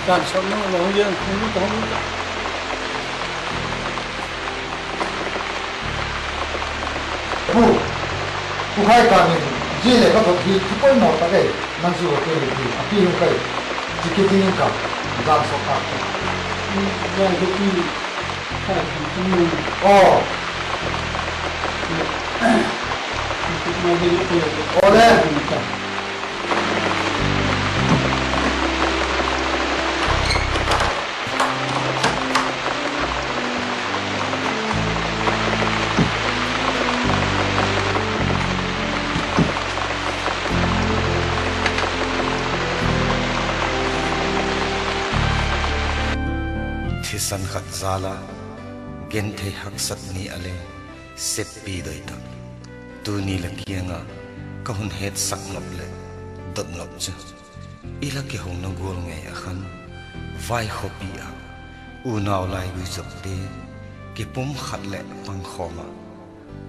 干什么农业不懂？不开干的，这个个不提，不管哪个个，那是我对的，啊，比如个，这个经营干，干什么？那个地，太平中哦，哦嘞。Thisan khat zala gente hak sat ni ale seppi doita tu ni lakianga kahun het sak nop le dot nop cha ila ke hong na gol ngai akhan vai khopi a unaw lai gu jok te ke pum khat le pang khoma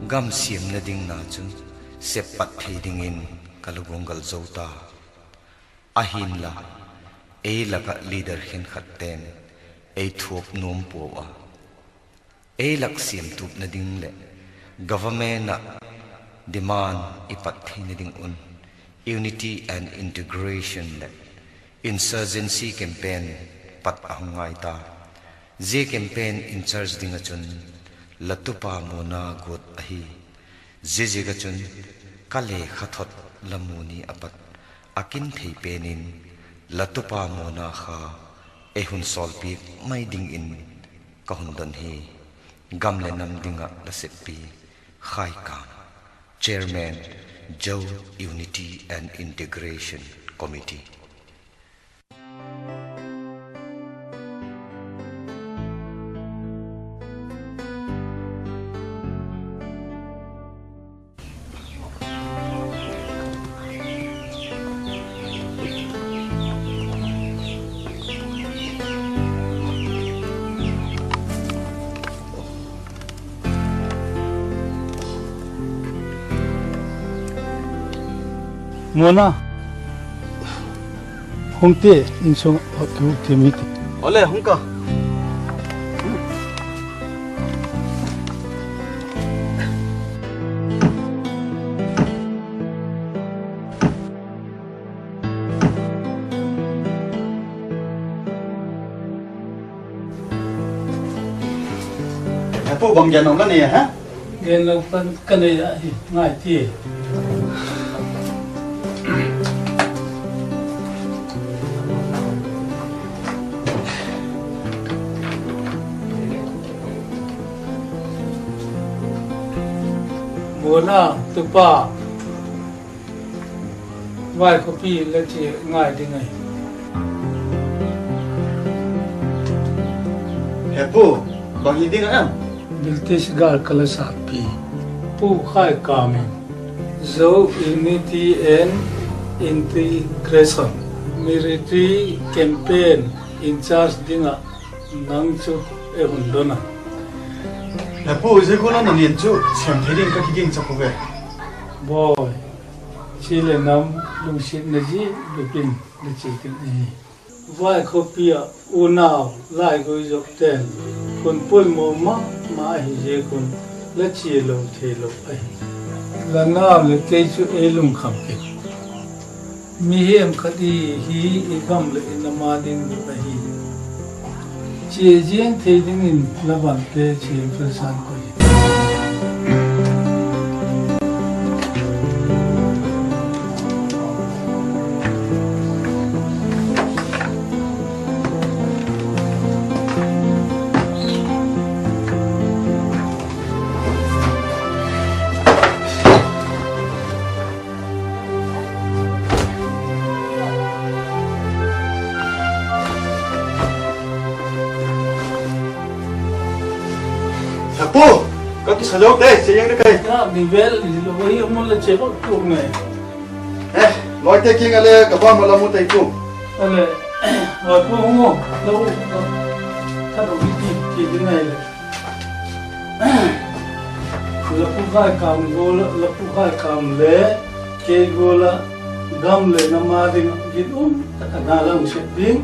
gam siam na ding na chu sepat thei ding in kalugongal zota ahin la e laka leader khen khat ten ei thuop nom powa ei laksim tup na ding le government na demand ipat thina ding un unity and integration le insurgency campaign pat ahungai ta je campaign in charge ding achun latupa mona got ahi je ga chun kale khathot lamuni apat akin thei penin latupa mo na kha ehun solpik mai ding in kahundon hi gamle nam dinga la sepi khai kam chairman Joe Unity and Integration Committee. Mona Hongte insong aku timit. Oleh hongka. Phụ bằng giờ nó này hả? Gen lo kan này ngai ti. Mona tupa vai kopi la chi ngai ding ai. Phụ bằng gì đi nữa em? Biltis gal kala sapi pu khai kami zo unity and integration military campaign in charge dinga nang chu e hundona Phụ dưới cô nó nhìn chú xem thấy đến các cái kinh chắc về. boy chile nam lung sit na ji bipin de chi tin ni vai khopia unao lai go jok ten kun pul mo ma hi je kun la chi lo the lo ai la na le te chu e lung kham ke mi hem khadi hi igam le inama ding du hi chi jeng the ding in la ban te chi prasan ko Phụ có cái sợi dốc đây, sẽ những cái cây. ya nivel lo hi amol la che ko tu ne Nói tới kia là các bạn mà làm một tay phụ. ale wa ko ngo lo ta do ti ding ai le la pu ga kam go la pu ga kam le ke go la gam le na ma ding git ta na lang se ding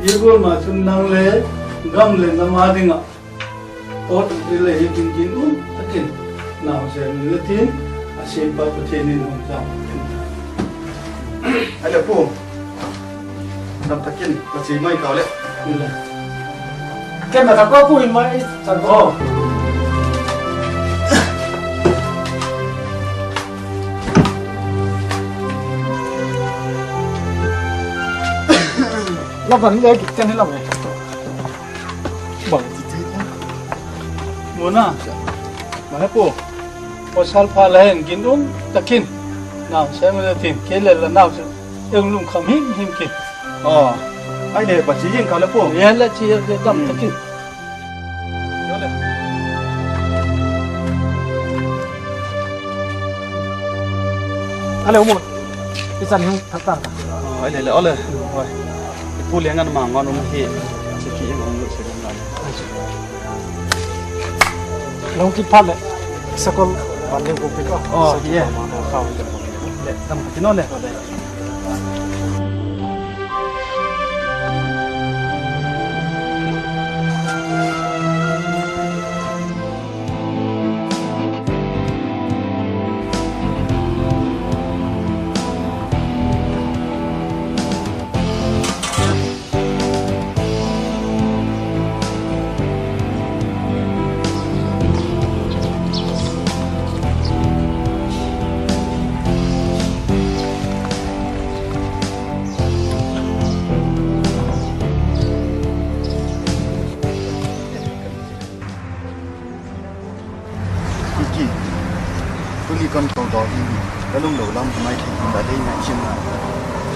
ye go ma chun nang le gam le na ma ding ot le hi ding gin ta kin nào sẽ le tin a se pa pa tin ni hong ta Hay là phụ. Nằm thật kinh, là chỉ mấy cáo đấy. cái mà thằng có vui mấy thằng có nó vẫn lấy cái này làm này bằng muốn à mà hết phụ một sao pha lên kín uống takin nào xem là tiền cái là nào sẽ em luôn không him kì Ai để bà chỉ riêng cáo là phụ. Yan là chỉ để đâm takin Alo mo. Isan yung thakta. Ai để lỡเลย. Rồi. Phụ liền ăn mà ngon không thì sẽ kỹ mà ông sẽ làm. Long ki pale. Sakol bande ko piko. Yeah. Khao. Để đâm cái nó này. tuli kan kau do hi kalung lo lam mai thei da dei na chin na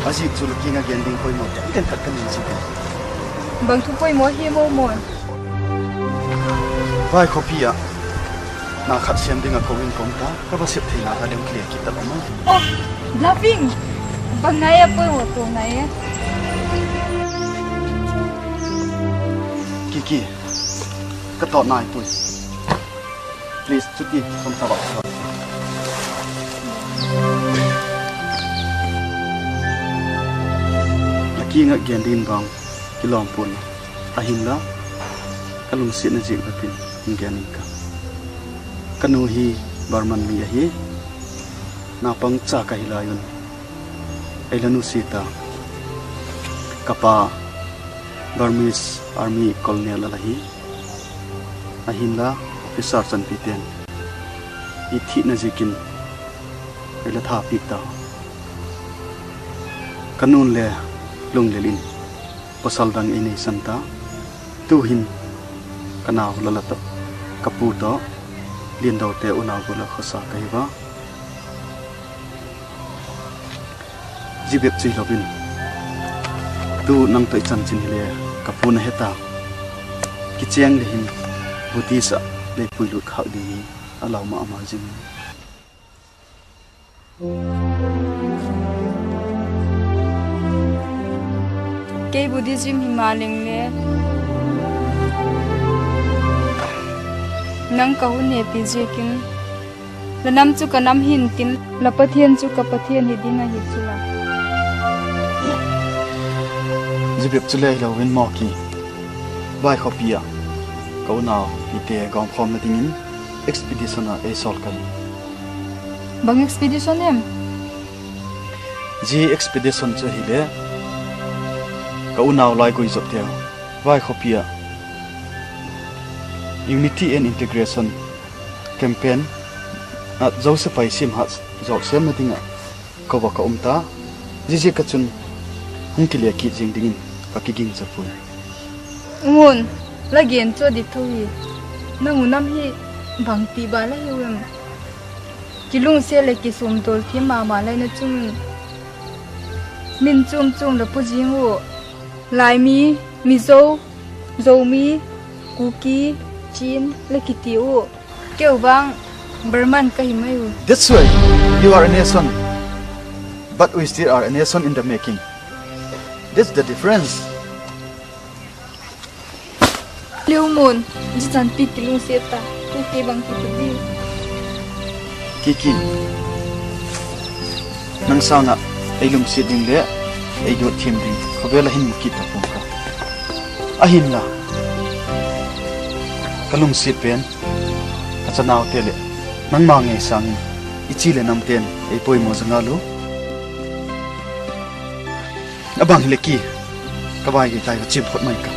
aji chu lu kinga gen ding khoi mo ta ten khat kan ni chi bang thu poi mo hi mo mo vai copy ya na khat siam ding a kowin kom ta ka ba sep thei na ka lem clear ki ta ma oh laughing bang nai a poi mo to nai Kiki ka to nai tu please chuti som ta ba laki nga gen din bang kilom pun ahin la kalung sit na jing pin gen ka kanu hi barman mi hi na pang cha ka hilayun elanu sita kapa Burmese Army Colonel alahi ahinla officer chan piten ithi na jikin ela tha pikta kanun le lung lelin pasal dang ini santa tuhin kanaw lalata kaputo liendaw te unaw gula khosa kaiba jibek chi lobin tu nang toi chan chin le kapuna heta kicheng le hin butisa le puilu khau di alaw ma ama jing ke buddhism himaling le nang kahu ne pije kin lanam chu kanam hin tin lapathian chu kapathian hi dinga hi chula jibek chule lo win mo ki vai khopia ko naw pite gom khom na dingin expedition a sol kai bang expedition em ji expedition chu hi le ko naw lai ko izop te vai khopia unity and integration campaign at joseph ai sim hat jok sem na dinga ko ba ka umta ji ka chun hung ki le ki jing dingin ka ki ging cha pun ngun lagen cho di thui nangunam hi bangti bala hiwem kilung se le ki sum tol thi ma ma lai na chung min chum chung da pujing wo lai mi zo mi kuki chin le ki ti wo keu bang berman ka hi mai that's why you are a nation but we still are a nation in the making that's the difference liu mun ji chan pi kilung se ta tu ke bang ki di Kiki nang sana ai lum si ding le ai do thim ding khobela hin ki ta pum ka ahin la kalung si pen achanaw tele nang ma nge sang ichi le nam ten ai poi mo janga lu abang leki kabai gi tai ka chim khot mai ka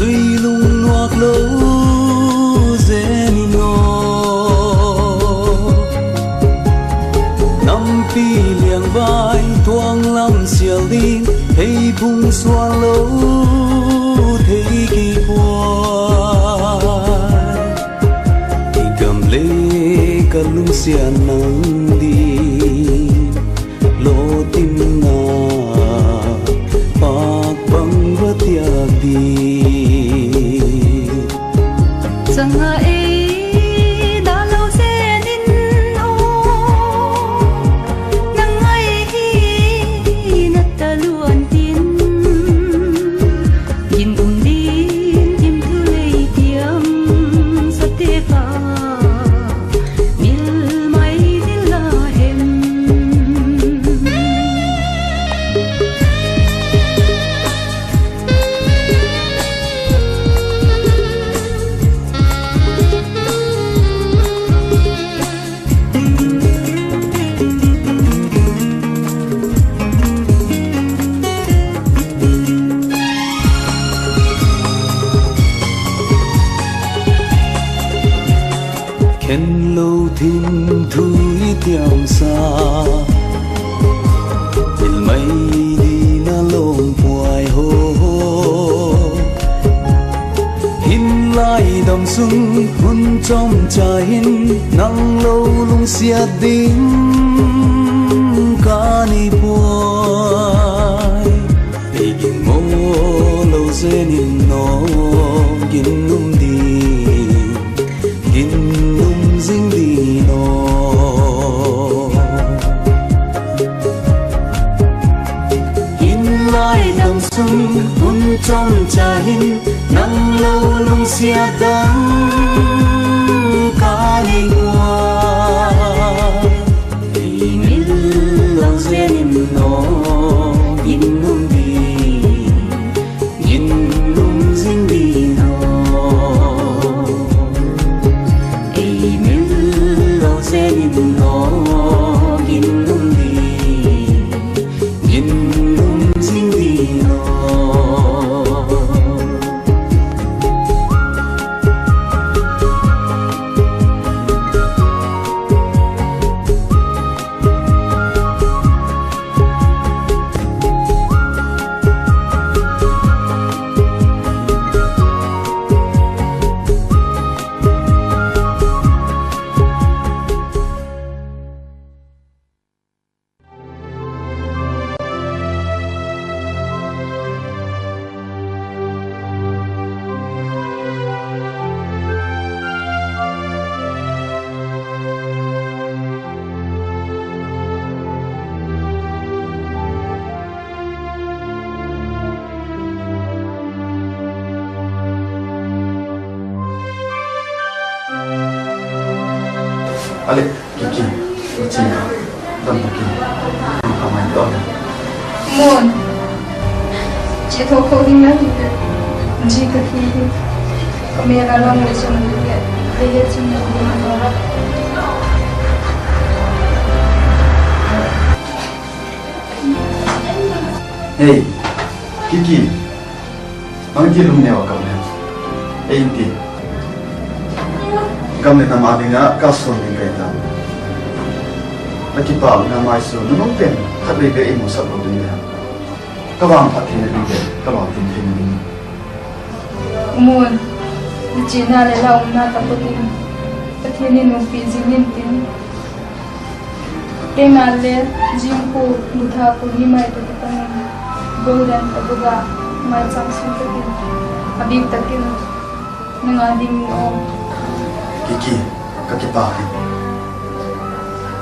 suy lung nuộc lô dễ nino năm pi liang vai tuang lam xiao đi thấy bung xoan lô thấy kỳ quai thì cầm lê cả lung xian nắng đi lô tim na pak bang batia đi Sanga e da lo se nin o nang ai hi na ta luan tin yin din tim thu lei tiam sa te pa mil mai dil la hem khen lâu thiên thui tiang xa il mai đi na lom puai ho hin lai dam sung hun trong cha hin nang lâu lung sia ding ca ni puai igin mo lâu se nin no gin num di gin num zing di no hin lai dam sung hun trong cha hin nang lâu lung sia dang ca ni qua mil lâu se nin no gin num di gin num zing di no Senin no gin num di gin num zing di no Ale, Kiki, Cina, dan Kiki, kamu itu ada. Mon che tho ko ding na hi ji ka hi me la lo mo chum ni ke de ye chum ni ma no ra Hey, Kiki, ang gilum niya wa kamu. Hey, inti. Kamu nama adinga kasron ni kaita. Lagi pa nama isu nunong ten, tapi be imu sabro dunia. Kawang pati ni be, kawang tin ni. Mon ji na le la na ta ko tin pati ni no pi ji nin tin ke na le jim ko budha ko ni mai to ta golden aduga mai chang sun ta tin abib takin nangading no Kiki, kaki pakai.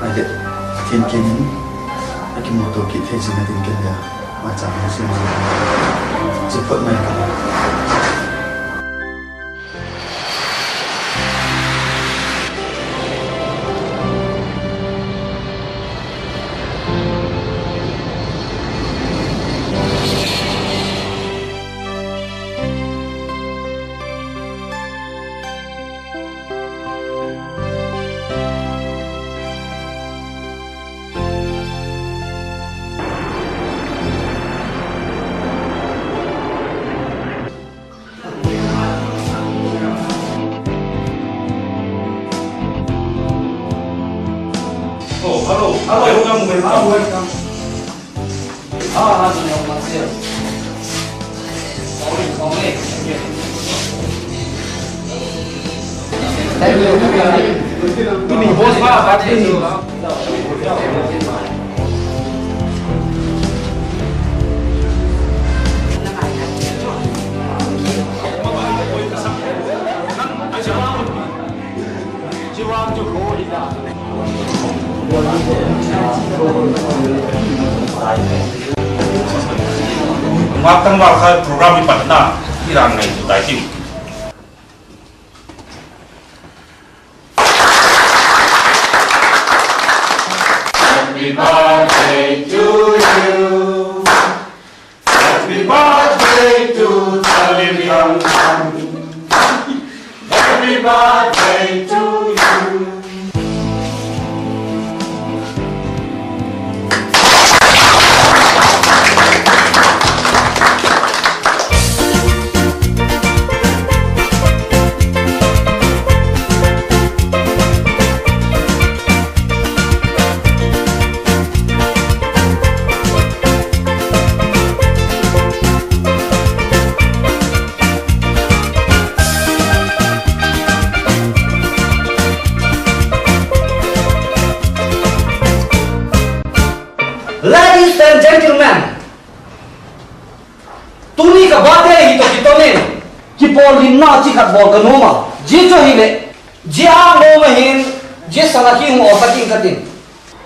Ada tin kini, lagi motor kita sini tin kaya macam musim cepat mereka. welcome, welcome. Welcome. Masih. Sorry. Ini bos mah pasti. Matang warga program di Patna, Iran na ito tayo. Happy birthday to you. Happy birthday to Taliban. Happy birthday to you. Ladies and gentlemen, tuni ka bate hito kitonin kipolin na chikat bol kanuma jijo hile jiang no mahin je sanaki hu osaking katin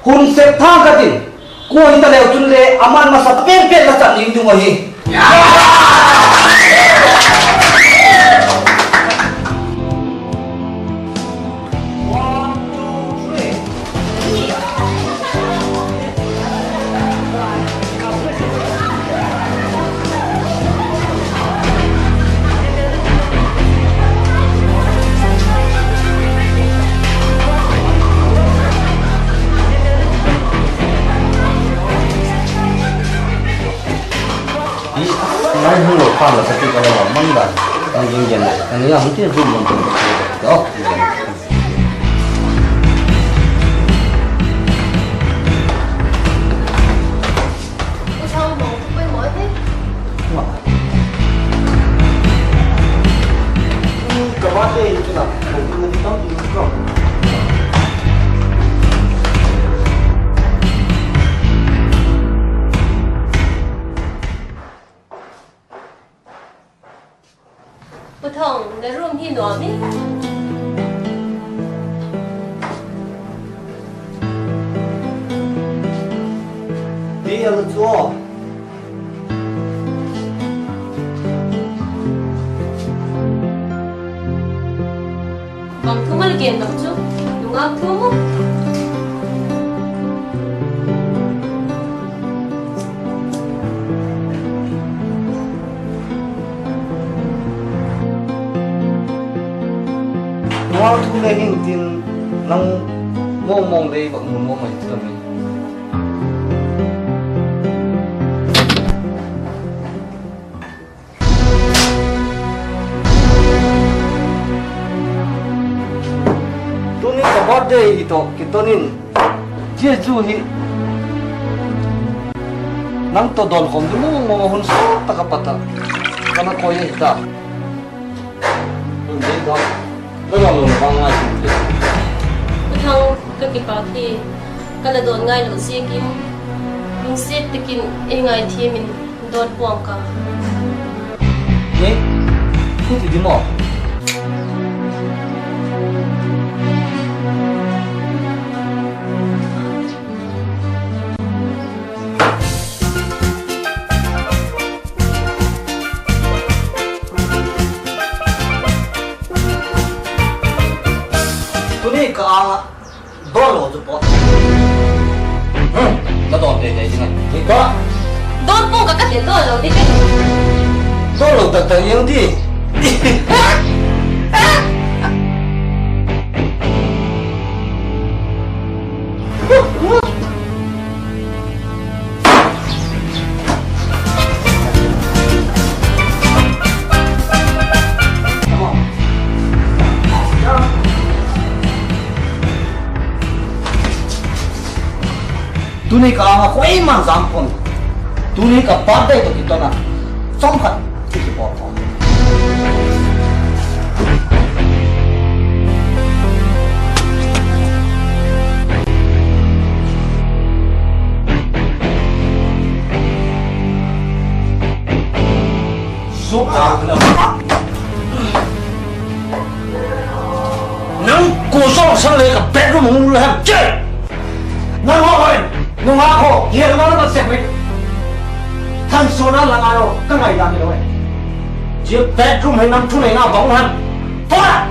hun se thang katin ko hinta le tunle aman masa pen pen la chan ning du mahi Nói hương lộ khoan là sẽ có là mong đợi anh dừng dần này anh nghĩ không tiếc rung một chút đó sao mà không biết mỗi thế ka bate hito na kung dito ko不同的 room ที่หนอมิ đi ở chỗ bang thu mal gen dam chu lunga thu mo Noa thu le hing tin nang mong le bak mun mo mai tu mai tuni ka birthday ito kitonin jeju hi nang to don khom du mo hun so takapata kana koye ita dei do lo lo lo bang ai tu 不同个给 party กันละโดนง่ายหรือเสียกินมินเซ็ตตะกินเองไงที่มินโดนปวงกะ ye ku ti di mo tuni ka dolo tu po la don de de jinga ni ka โดนปวงกะกะเต็นโดนเราดิเป็น dolo ta ta yang di Tuni ka nga ko ay man zampon. Tuni ka patay to kita na. Sompat tiki po. Suka nang kusong sang le ka bedroom mo lang che nang hoy nung ako hiya naman na sekret tan sona lang ano kang ay dami lo je bedroom hay nam tunay nga banguhan fora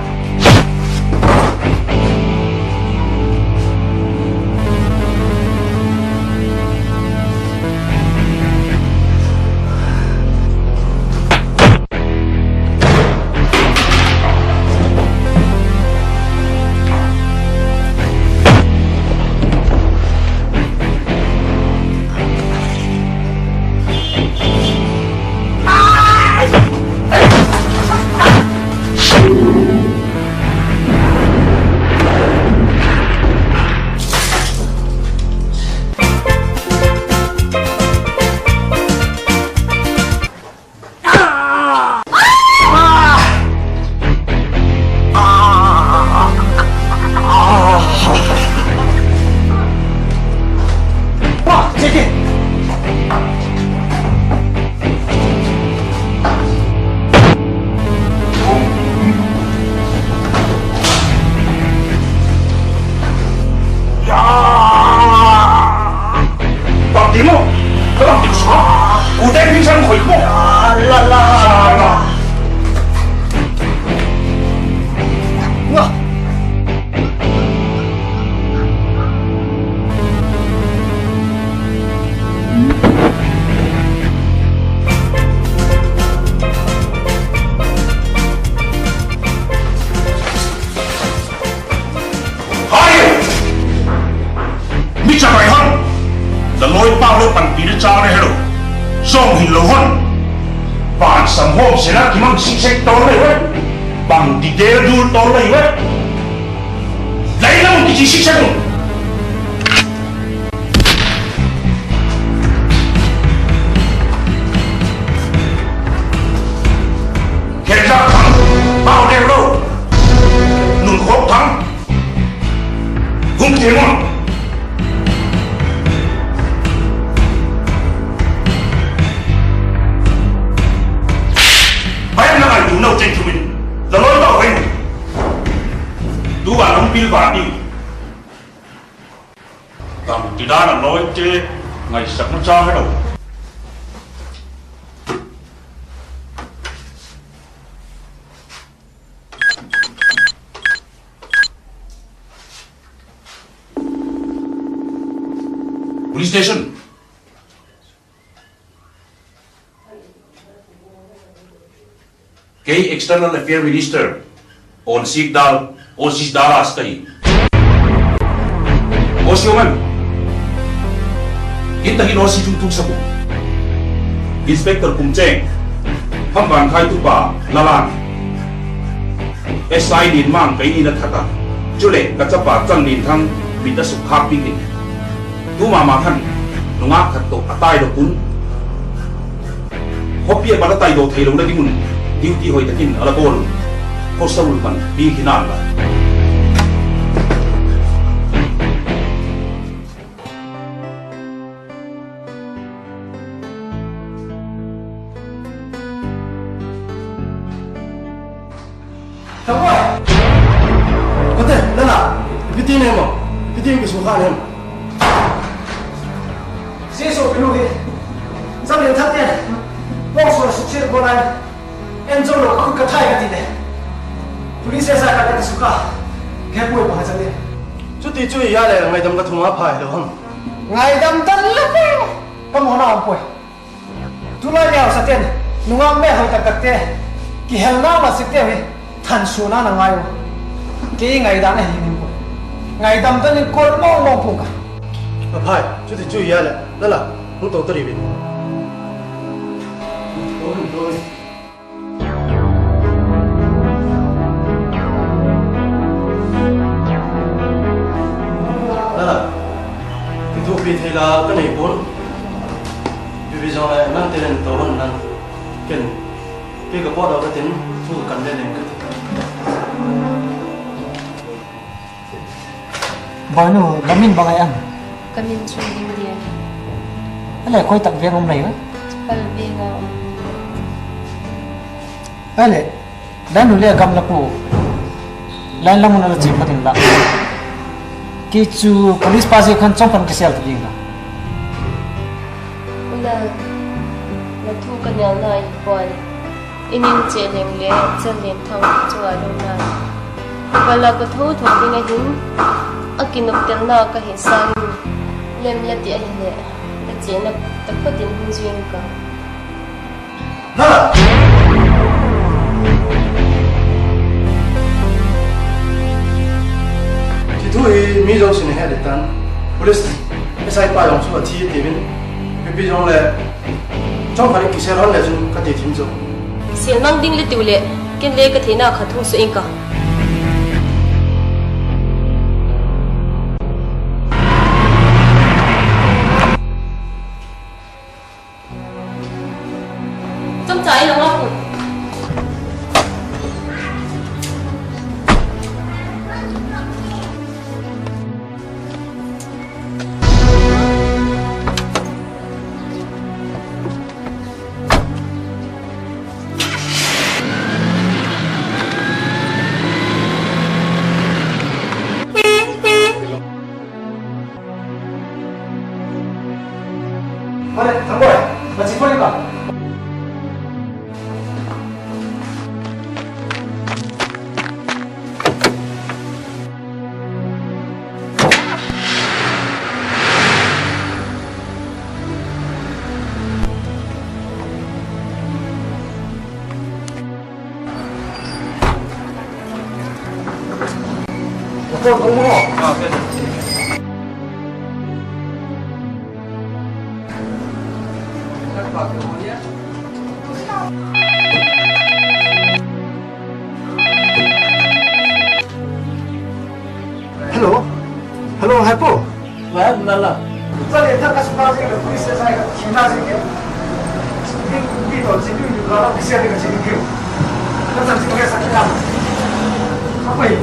Police station. Kay External Affairs Minister on Sigdal o Sisdala stay. Osyoman. Kita hinosi tungtung sabu. Inspector Kumcheng. Hambang kai tu pa lalan. SI din mang kay ina thata. Jule kachapa chang din thang bita sukha pingin. Tuma makan nungak kato atay do pun hopia pada tay do thailo na dimun duty hoy takin alabol ko saul man bi hinan la Tawa kote lala bitine mo bitine ko suhan Siso pinuhi, sabi ng tatyan, bongso na suksir ko na enjolo ako katay ka tine. Pulisya sa kanya suka, kaya po yung pangasan din. Chuti chui ya le ngai dam ka thunga phai lo hum. Ngai dam tan la po. Kamu na ang po. Tulay niya sa tiyan, nungang me hoy takakte, kihel na ma sikte we, tan suna na ngayo. Ki ngai dam na hinin po. Ngai dam tan ni kol mo po ka. Phai, chuti chui ya le. Lala, hung to tari bin. Lala, itu pi thei ga cái này bốn vì giờ này năng tiền tổ hơn năng kiện cái bắt đầu cái tiền thu cần lên cái bao nhiêu làm mình bằng ai ăn Kami chui đi đi. cái này coi tặng viên ông này á Pal bega. cái này dan nulia kam laku lain lamun ala chim patin la ki chu police pasi khan chongpan kisel ting la Una la thu kan yal nai pon. Inin che leng le chen len thang chuwa lo na. Pala ko thu thu ding a hin. Akinop tel na ka hi sang lem la ti a hi le. La che na takpatin hun zwing ka. Nada. thì thôi mi dòng xin hết tan police cái sai pa dòng số thi thì mình bây giờ là trong phải cái xe hơn là chúng cái gì rồi Sian mang ding le tu le. Ken le ka thena kha thu su in ka. Trong trái là ngọc. Vale, thằng boy, mà chỉ coi đi cả. Con không mua. Hello, hello, Hypo. Lah, lah. Tadi kita kasih pasti ke polis saya Cina sih ke. Ini itu sini juga bisa dengan sini ke. Kita sih pakai sakit apa ini?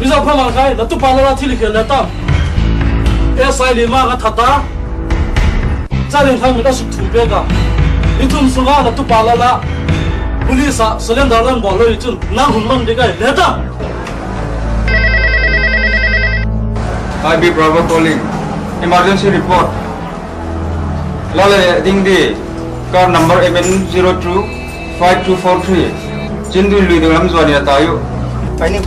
Bisa apa makai? Lalu pala ti lihat letak. Saya lima kat Thadou. Jadi kami dah sudah bega. Itu semua lalu pala la. Polis selain dalam bolu itu nak hunman dekai letak. IB Bravo calling. Emergency report. Lale ding di car number 702 5243. Jindu lui dalam zona tayo. Ini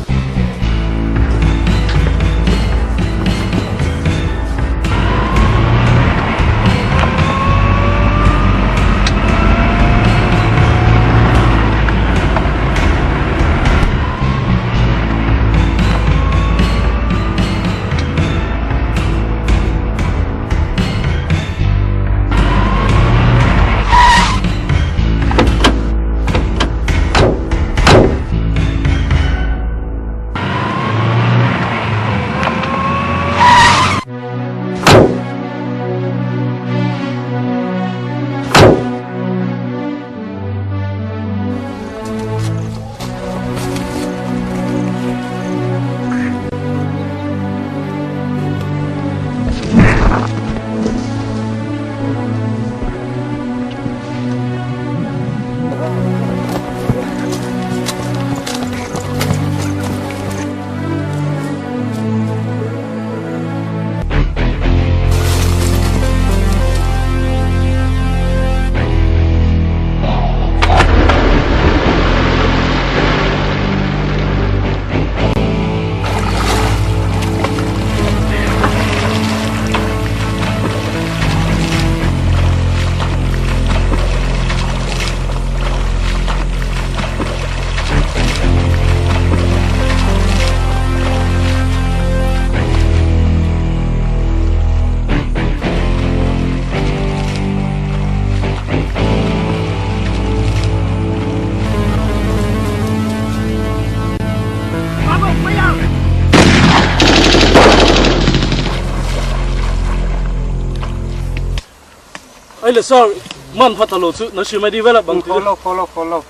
ai le sir man phatalo chu na shi mai di vela bang follow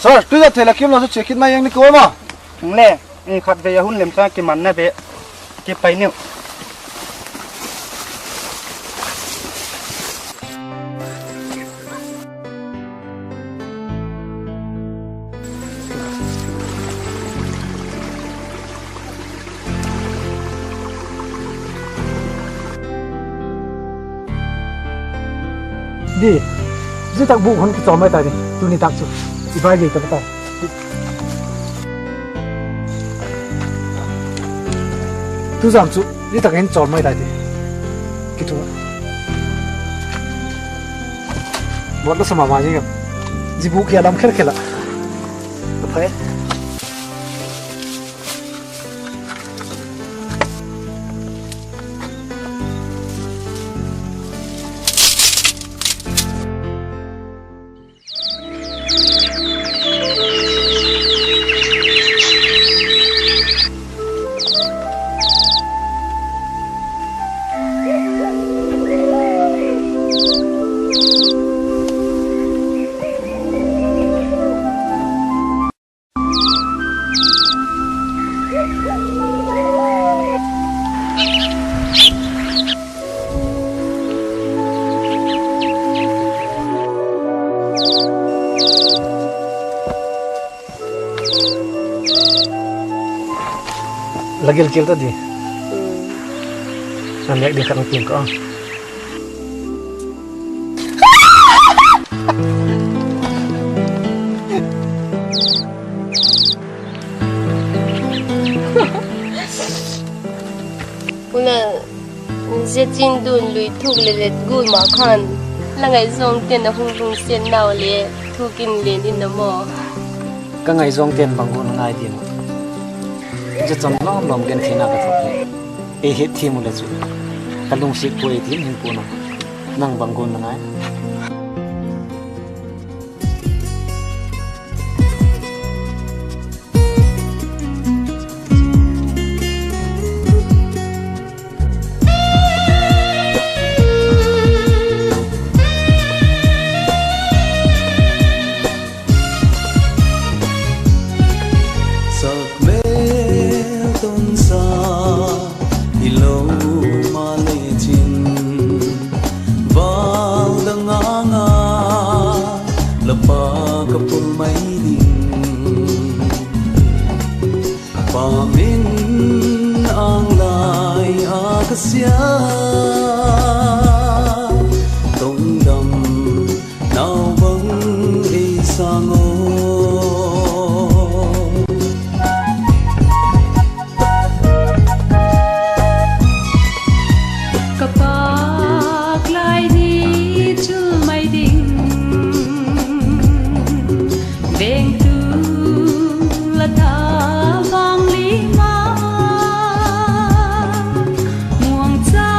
sir tu da thela kim lo check in mai yang ni ko ma le ni khat ve hun lem cha ki man na be ki pai ni đi giữ tạc vụ hơn cái mai tại đi tôi đi tạc chứ đi vai gì tạc tại tôi giảm chút đi tạc hết tròn mai tại đi cái chỗ bọn nó sama mà gì không gì vụ kia làm khét là phải lagi lagi tadi, nanti dia akan ngomong kau. Una zetin dun lui thuk le let gu ma khan la ngai zong ten na hung hung sen naw le thukin le in na mo Ka ngai zong ten bangun ngai din. Je chon lom lom gen thina ka thok le e he thi mu le chu kalung sik poi tin hin pu na nang bangun ngai Muang cha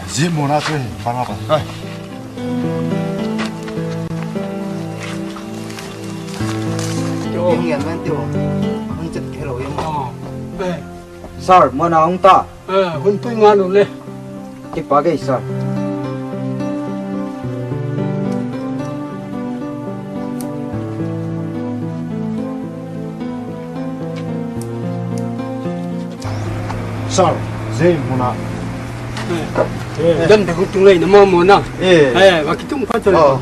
gì muốn ăn chơi bán apa ai kinh nghiệm men tiêu anh chật cái lối em Sir, mana ông ta? hun tui ngan ule Ipagay, sir. sao gì muốn ăn đâm thằng tung lên nó mò muốn nào và cái tung phát rồi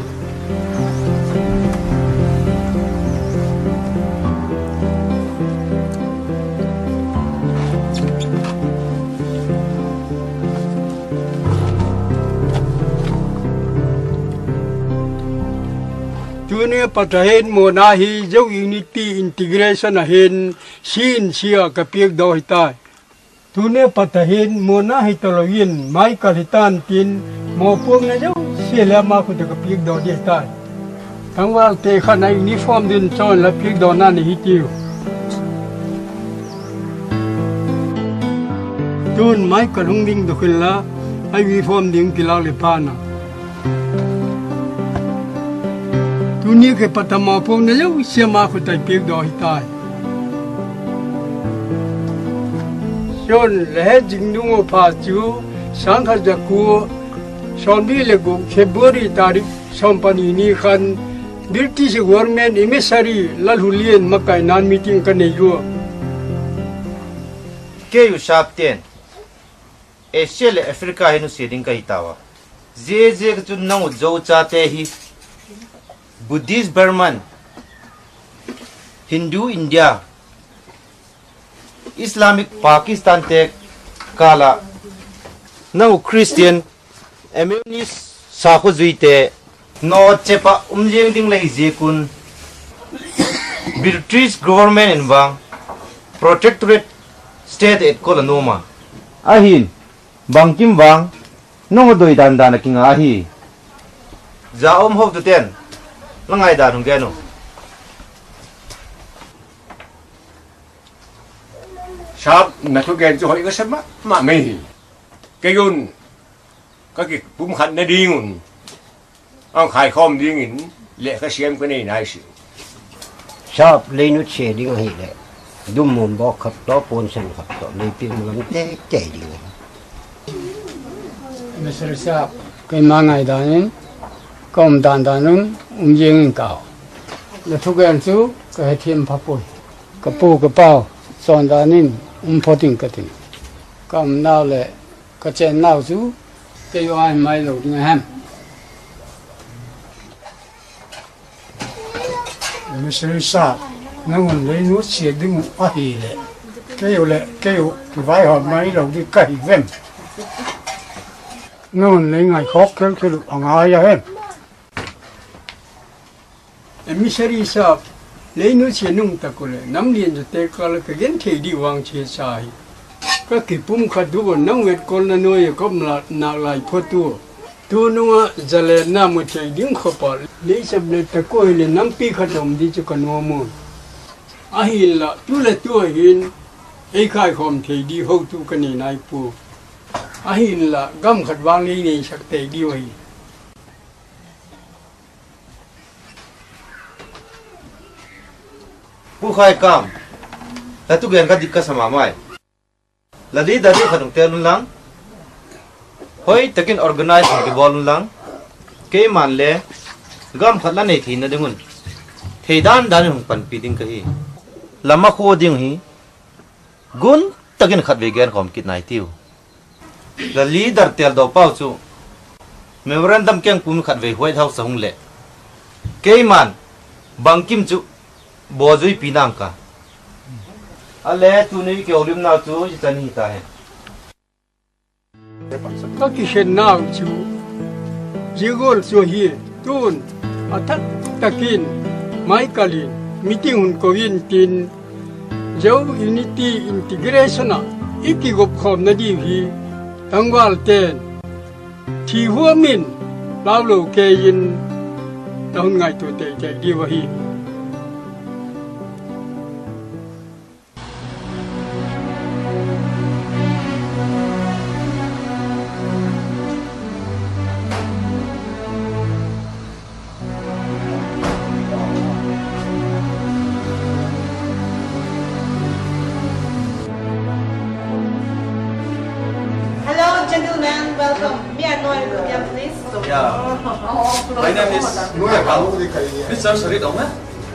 Tunia patahin mo na hi jo unity integration ahin sin siya kapiag daw hitai. Tunia patahin mo na hi tolawin mai kalitan tin mo puang na jo sila ma ko kapiag daw di hitai. Tangwal te khana uniform din chon la piag daw na ni hitiu. Tun mai kalung ding do khilla ai uniform ding kilaw le pana. Dunia ke patama pun na jau siapa aku tak piak dah hitai. Sion leher jingdung apa cu sangkar jaku sambil legu Februari tarikh sampani ini kan British government emissary lalhulian makai nan meeting kan nejo. Ke yu shapten Asia le Africa hinu seding ka hitawa. Je ke nang ujo chate hi Buddhist Burman, Hindu India, Islamic Pakistan tek kala, now Christian, Emunis sako zuite, no cepa umjeng ding lay zekun, British government in bang, protectorate state at Kolanoma. Ahin, bang kim bang, no doi dandan king ahi. Zaom hov ten. Langai dah nung gano. Sab nak tu gen tu hari kesem mak meh. Kayun, kaki pumkhat na dingun. Ang khai khom dingin, le kasiem ko ni nice. Sab lenu che ding hi le. Dum mun bok khap to pon san khap to le pin lam te che ding. Mr. Sab, kay mangai danin. Công đàn đàn nun dương cao là thu ghen chú cái thêm pháp bồi cái pu cái bao son đàn nín phô tình cái tình công nào lệ cái chuyện nào chú cái oai mai lâu tiếng ham Mr. Sa nó còn lấy nước xịt đứng ở hì lệ cái vai họ mai lâu đi cày vem nó còn lấy ngày khó cái được ở ngay ra em Emissary sab, lấy nước xe nung ta cô lệ, nắm liền cho tê ca là cái gen thầy đi vang chế sai. Các kỳ pum khát đủ nang vẹt con là nuôi có mà nạc lại phô tu. Tu nung á, giờ lệ nam một thầy đứng khó bỏ, lấy sab lệ ta cô lệ nắm pi khát đồng đi cho con mua mua. Ahin là tu lệ tu ahin, ấy khai khom thầy đi hậu tu cái này này pu. Ahin là gam khát vang lấy này sắc thầy đi vậy. Bukai kam, latu gen ka dikka sama mai. Lali dari khadung telun lang. Hoi takin organize ke bolun lang. Ke man le gam khatla nei thina dingun. Theidan dan hung pan piting ka hi. Lama kho ding hi. Gun takin khat ve gen khom kit nai tiu. Lali dar tel do pau chu. Memorandum kyang pum khat ve White House hung le. Ke man bangkim chu Bozui pinam ka. Ale tu ni ke olim na tu jitani ta hai. Các cái hiện nào chú Jigol cho hi tun atat takin mai kalin meeting hun ko win tin jau unity integration a ikigop khom na di hi tangwal ten thi huamin lawlo ke yin dahun ngai tu te te di wa hi and welcome. Me and Noel William, please. Yeah. My name is Mr. Sarit Ome.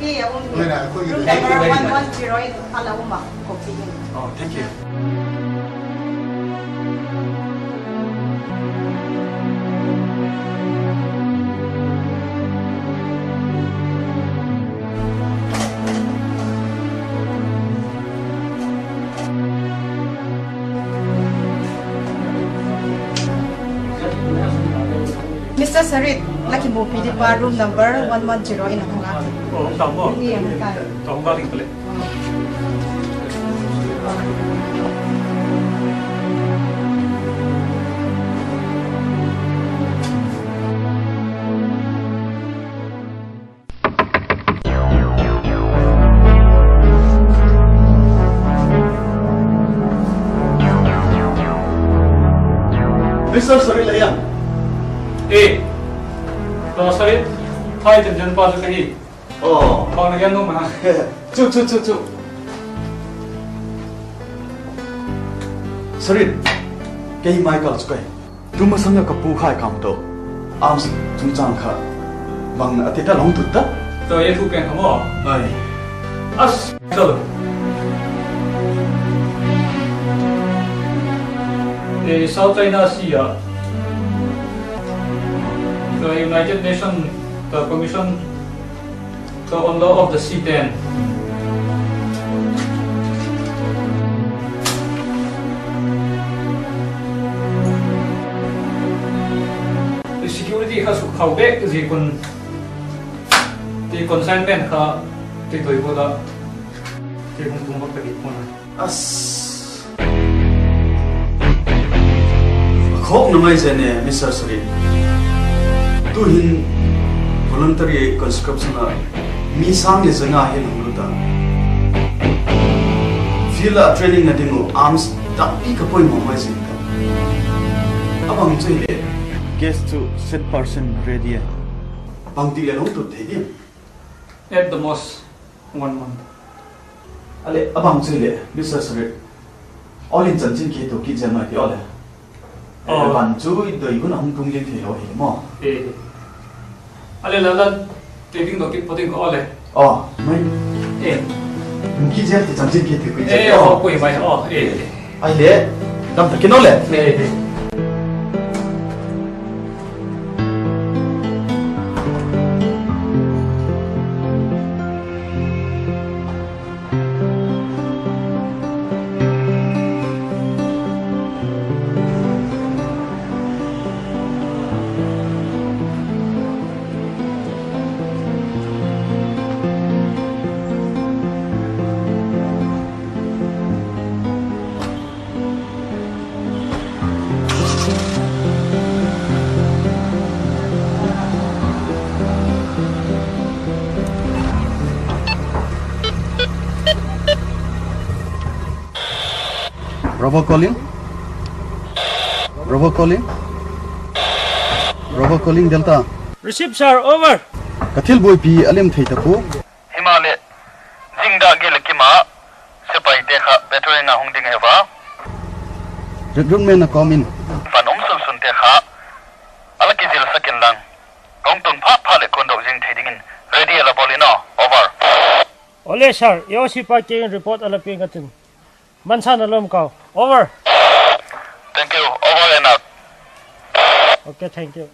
Yeah, number 110 Alauma, Kuki. Oh, thank you. Mr. Sarit, laki mo pili pa room number 110 in Hong Kong. Oh, tama. Iya, Tama balik balik. Mr. Sarit Layang. तो sir Thai जन पास कहीं कौन गया नो मना चु Sarit, kay Michael Square. Tumasang ka puhay kam to. Arms tumchang ka. Bang atita long tutta? तो ये तू क्या हमो Ay. अस चलो ये South China Sea the United Nations, the Commission on Law of the Sea-10. The security has how big is the consignment ka the toiboda the kung As. Hope na may zene, Mr. Sarit. Tuhin voluntary conscription na misang ni zanga hin huluta. Fila training na dingo arms tapi kapoy mo may zinta. Abang chile guest to set person ready. Bang di lang to thedi. at the most 1 month. Ale abang chile Mr. Sarit. All in chanjin ke to ki jama ti ole. Ban chu do igun hong tung ling thei lo hi mo. Ale lala taking the putting all eh. Oh, mai. Mungkin je ti chanjin ke te kui. Oh, kui mai. Oh, Ai le. Dam ta kino le. Bravo calling. Bravo calling. Bravo calling Delta. Receive sir, over. Kathil boy pi alem thei tapu. Himale. Jingda gelakima. Sepai tekha veteran na hongding heva. Recruitment na come in. Panom sun sun tekha. Alaki jil sakin lang. Kong tun pha le kondo jing thedingin. Ready ala bolino. Over. Ole sir, yo si pa ke report ala ping atin. Mansan alom ka. Over. Thank you. Over and out. Okay, thank you.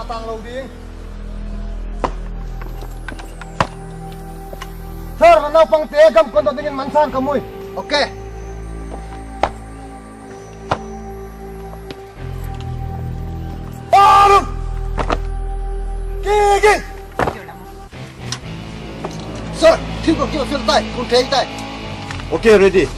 Tang lâu đi. Sir, mana pang tegam kondo dengan mansan kamu. Okay. Baru. Gigi. Sir, ठीक हो क्यों फिरता है? कौन ठेकता है? Okay, ready.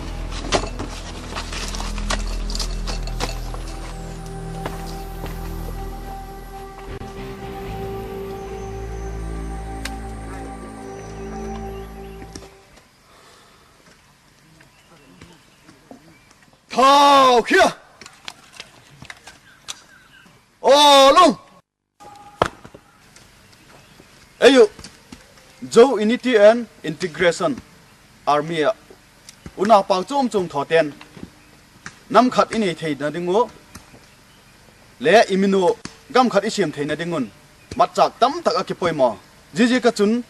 hào kia ô luôn ayo Joe Unity and Integration Army una pau chung tho ten nam khat ini thei na dingo le imino gam khat isim thei na dingun mat chak tam tak a ki poimo ji ka chun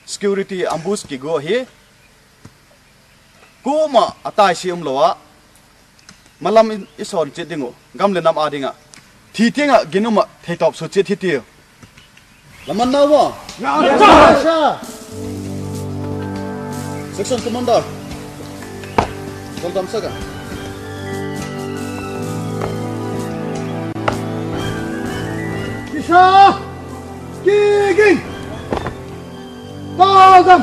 security ambush ki go hi ko ma atai siam lowa malam ison che dingo gam le nam adinga thi tenga ginuma thei top so che thi ti laman na wa section commander Soldam saga Kisha Giging Bagam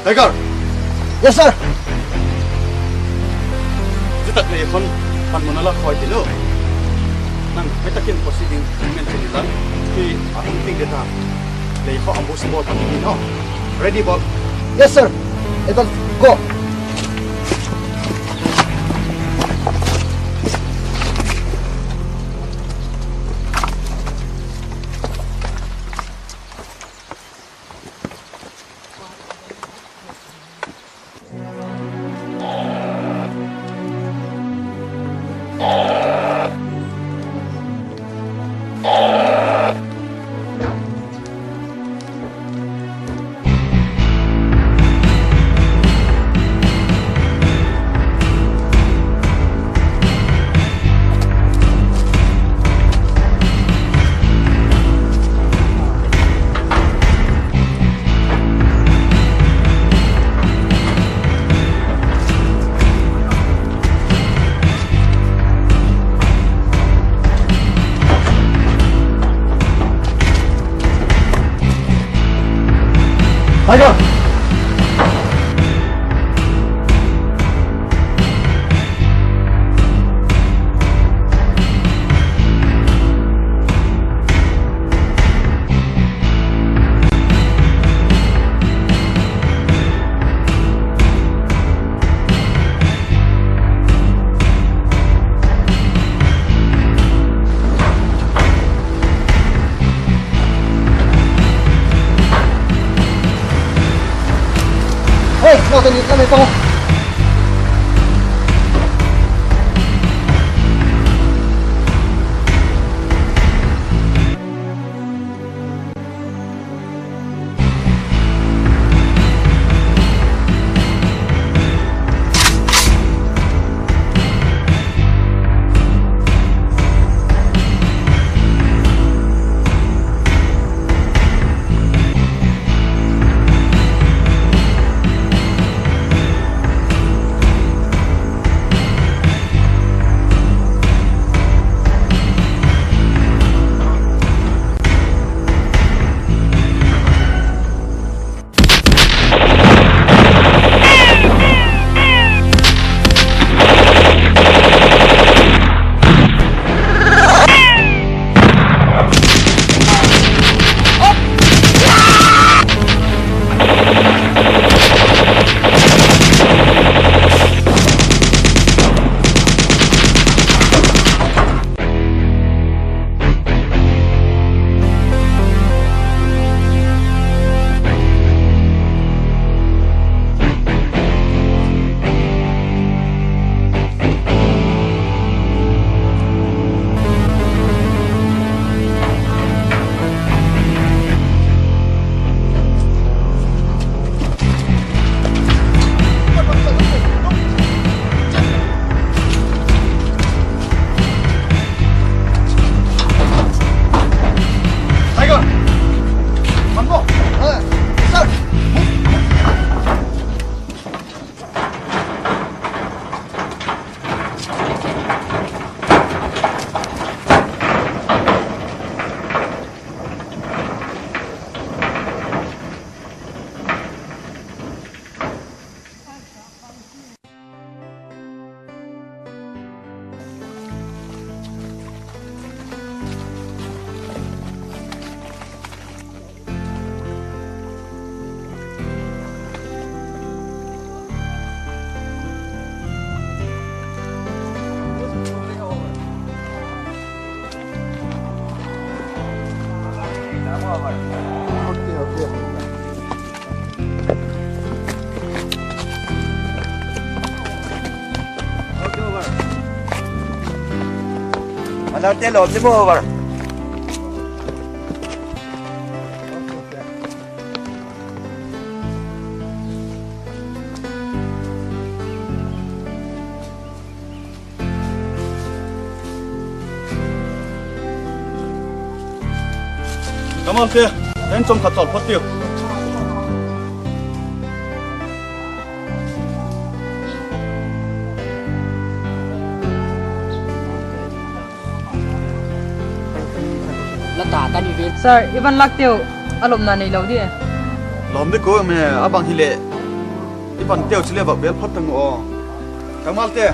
Tiger. Yes, sir. Jitak le kon pan monala khoi tilo. Nang metakin proceeding men sinilan ki ating ting data. Le kho ambush ball pagin no. Ready ball. Yes, sir. Evan, go. Tiger. Hey, mau tanya kami tahu. là tên lộn đi mua vào Cảm ơn tia, đến trong khát chọn phát tiêu. La ta tani ve. Sir, Ivan Laktiu, alom na nei lo di. Lom de ko me abang hile. Ivan teo chile ba bel phat tang o. Kamal tia.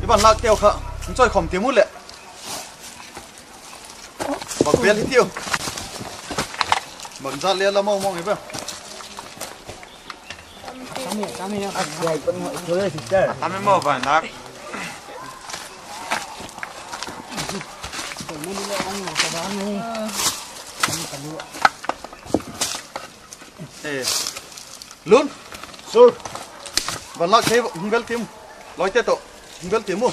Ivan lak teo kha, choi khom ti mu le. Ba bel hi teo. Mận ra lia la mong mong ấy bao. Kami yang ada pun boleh sister. Kami mau banyak. Luôn. Sir. Và lắc thế hung bel tim. Loi te to. Hung bel tim mu.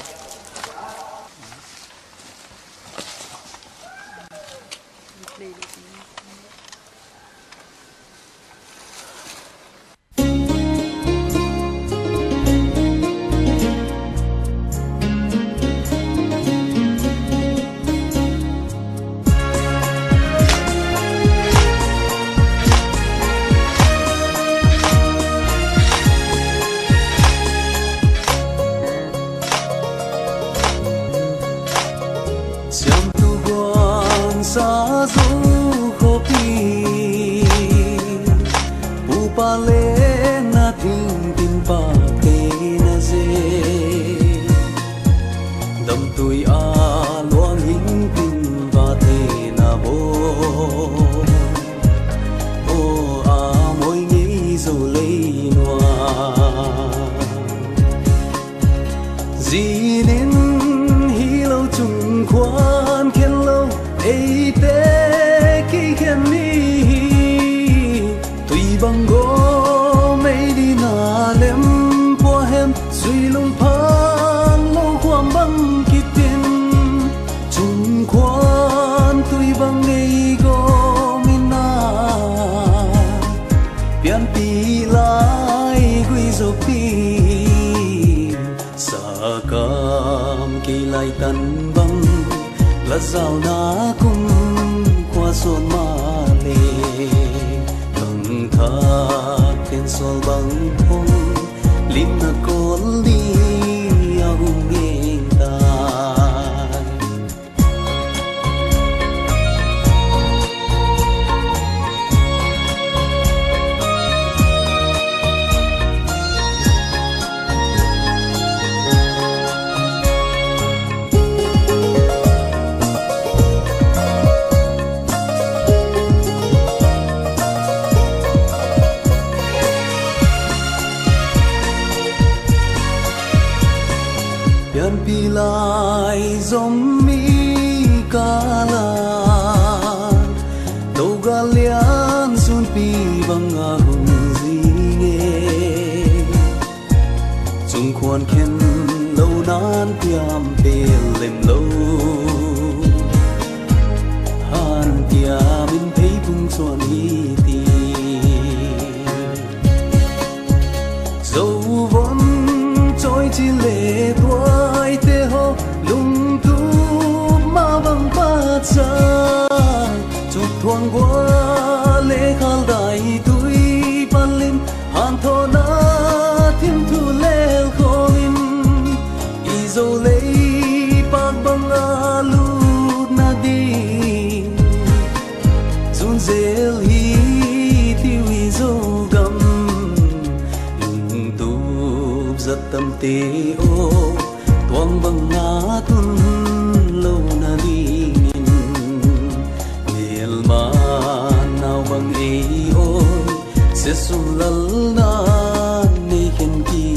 Giao na cùng qua xuân ma lệ từng thác trên sol băng phong lim na col đi ang nghe tai lai giống mi kala đâu galian sun pi bang ahung zinge chung khuan khen lâu nan tiam pe lem lâu han tia min thấy bung xuân hi ti dấu vốn trôi chỉ lệ tuổi tê ho lung tu ma bang pa cha chụp thoáng qua lệ khal đại tuổi ban lim han thô na thiên thu lệ khom i dấu lệ bang bang a lu na đi zun zel hi tiêu i dấu gam rất tâm tế ô tuang băng ngã thun lâu na đi nghìn miền ma nào băng ấy ôi sẽ sung lal na ni khen kia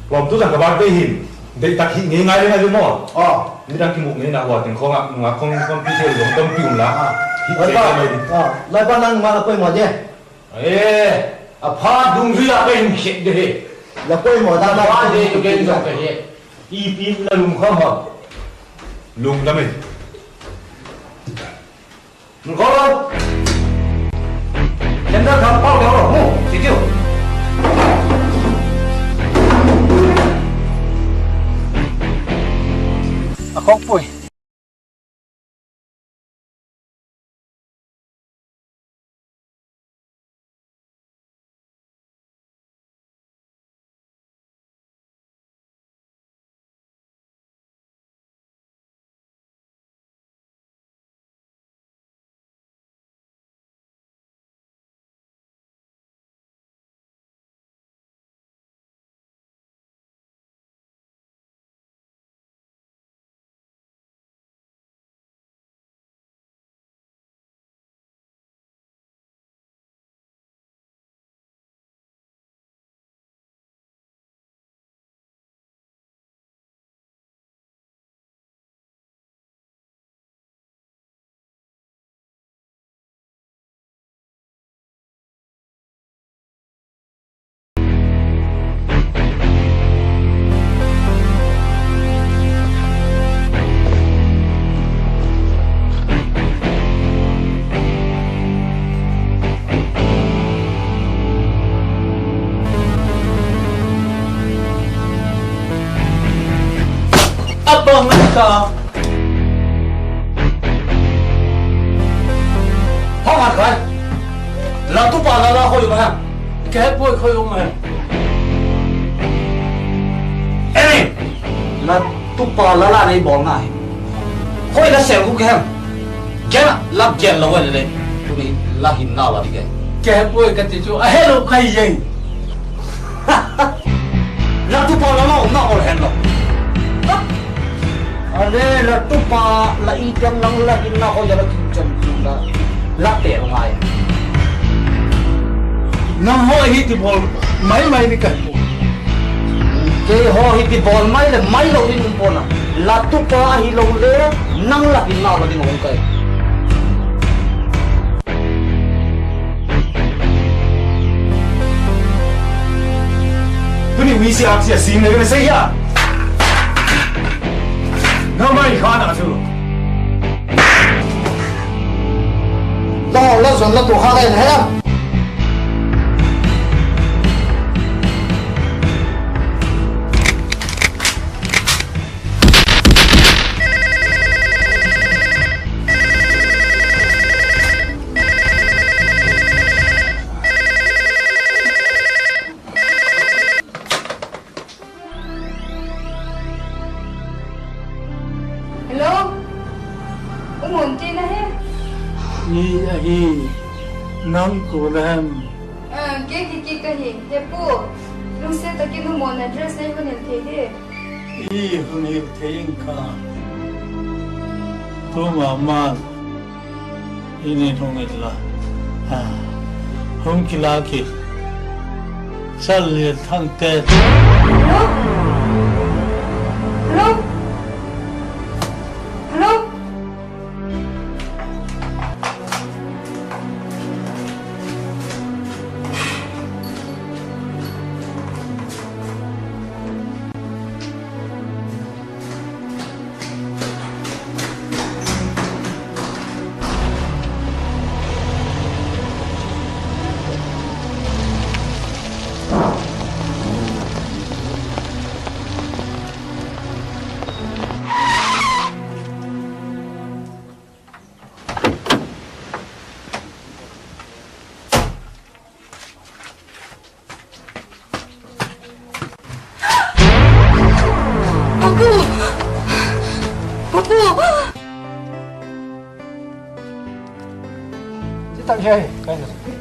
lom tu sang kabar te hin dei tak hi nge ngai ngai mo ni dang ki muk ni na wa ting khong nga khong pi the lom dom pium la lai ba nang ma koi mo je a pha dung ri a ben khet de la koi mo da ba de to gen zo ke he I pi la lum kho ha lum da me ngô nhân dân không bao giờ rồi chỉ kêu không vui abang ka Hong hạt khởi là tu bà là khôi mà cái bôi khôi ông mà em là tu bà là này bỏ ngài khôi là sẹo cũng kém cái là chèn là vậy đấy tụi này là hình nào là đi cái bôi cái gì chú hello khai gì là tu bà là nó ở hẹn rồi Ada la tupa la ikan lang la inna ko jala kincan la ter ngai Nam ho hi ti bol mai ni kan ke ho hi ti bol mai le mai lo ni pona la tupa hi lo le nang la inna la ding hong kai tu ni wi si ak si sin ne se ya Nó mày khó nào chứ Đó là dọn là tổ khá đây này em Nam cô làm cái gì thế bố lúc xưa ta kia nó muốn address này vẫn thế đấy ý không hiểu thế cả tôi mà ini không biết là không kila kì sao liền thằng tết hello tặng chơi cái này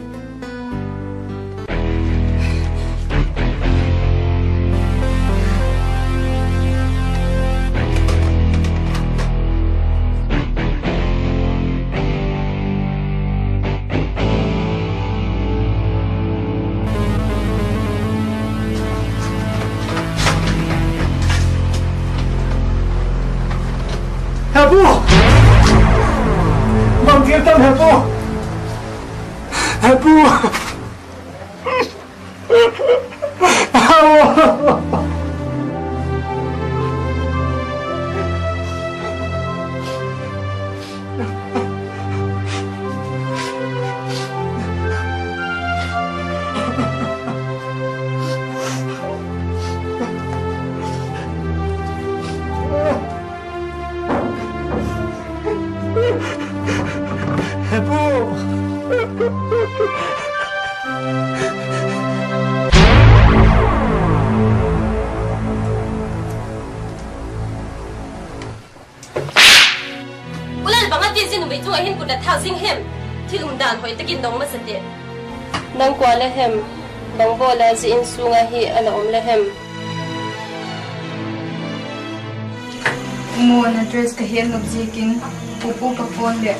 bu mang tiêm tâm bu dan hoi takin dong ma sate nang kwa le hem bang bo la ji in sunga hi ala le hem mo na dress ka hen nok ji king pupu ka phone le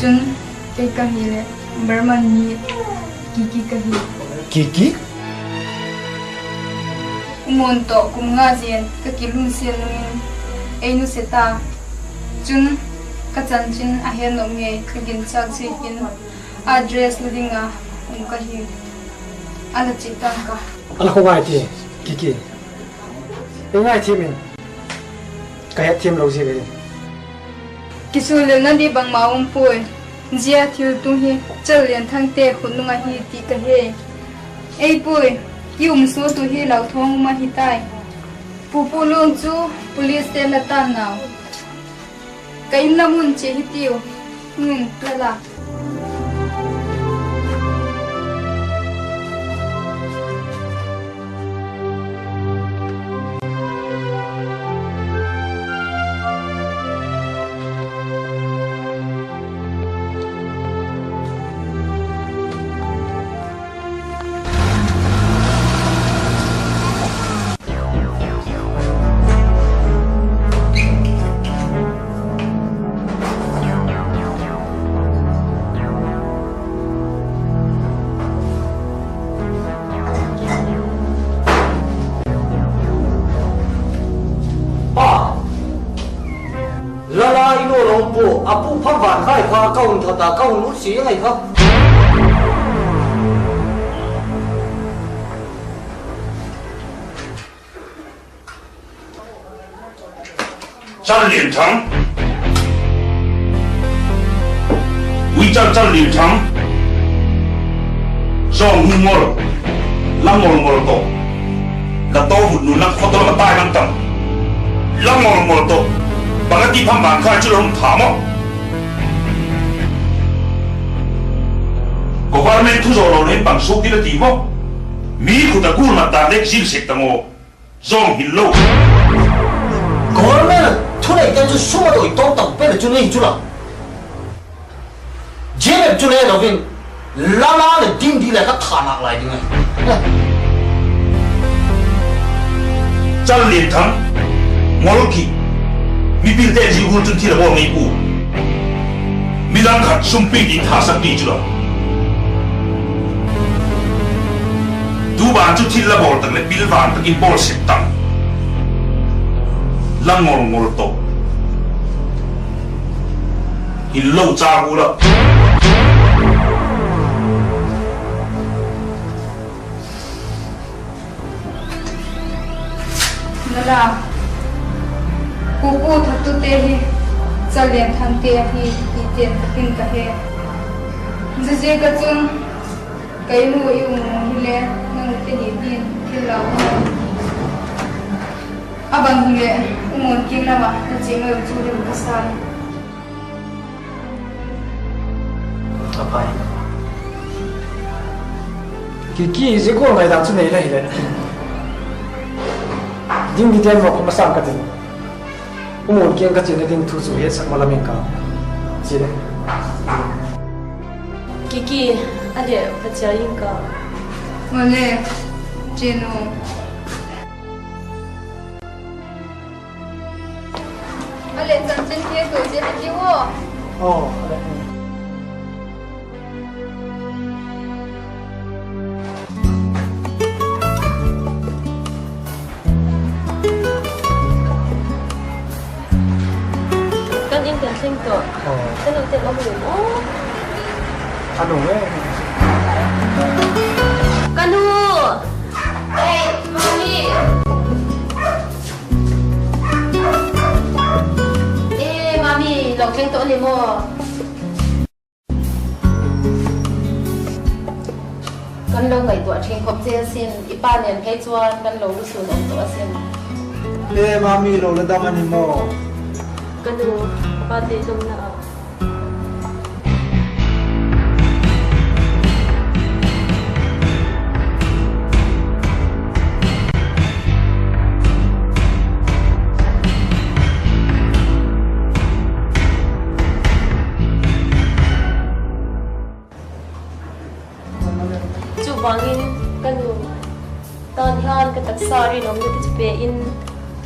chun ke ka hi le Berman ni Kiki kahi. Kiki? Umonto kum nga jen ka kilung sian nungin einu seta chun ka chanchin a hen no nge kagin chak chikin address ladinga kahi ala chitang ka ala ko ngai ti Kiki ngai ti min ka ya tim lo ji le kisul na di bang maum poi Jia thiu tu hi chal lian thang te khununga hi ti ka he ei pui yum su tu hi lau thong ma hi tai pupu lung chu police te la tan naw kaim na mun che hi tiu ngin plala apu phavan khai kha kaun thata kaun nu si ngai kha张连长为张连长song humor lamol to la to nu nak khoto ma tai nam tam lamol to bagati pham ban kha chu rom thamo government thu zo ne bang su ti la ti mo mi khu ta gur ma ta lek sil sek tango song hin lo government thu nei ta chu suma doi to tam pe chu nei chu la je chu ne lo vin la la le ding di la ka thana lai ding ai chal lien thang ngol ki mi bil te ji gun tun thi la bo ngai pu mi dang khat sum pi di tha sak ti chu la du ban chu thi la bol tak le bil van tak in bol sip tang lang ngol to in lo cha gu la nala kuku thatu te hi chalian thang te hi ti ten tin ka he je ka chun kai nu yu hi le nang te ni tin khila abang hi le umon kin la ma na che ngai chu de ka sai apai Kiki je ko ngai da chu nei la hi le ding di ten mo ko masang ka tin umon kian ka chin ding thu chu he sak malamin ka chile Kiki ade pachayin ka mole cheno mà lên chân trên kia tuổi sẽ bị kêu ô. Ồ. Kan in kan sing to. Kan lo tek lo mo. Anu eh. Kanu. Hey, mami. Mami, lo keng to ni mo. Kan lo ngai to thing khop je sin ipa nen phei chuan kan lo lu su non to sin. Mami lo la dam ani mo. Kanu pa te dum na. Bangin kanu tan han ka taksari nom ni chu pe in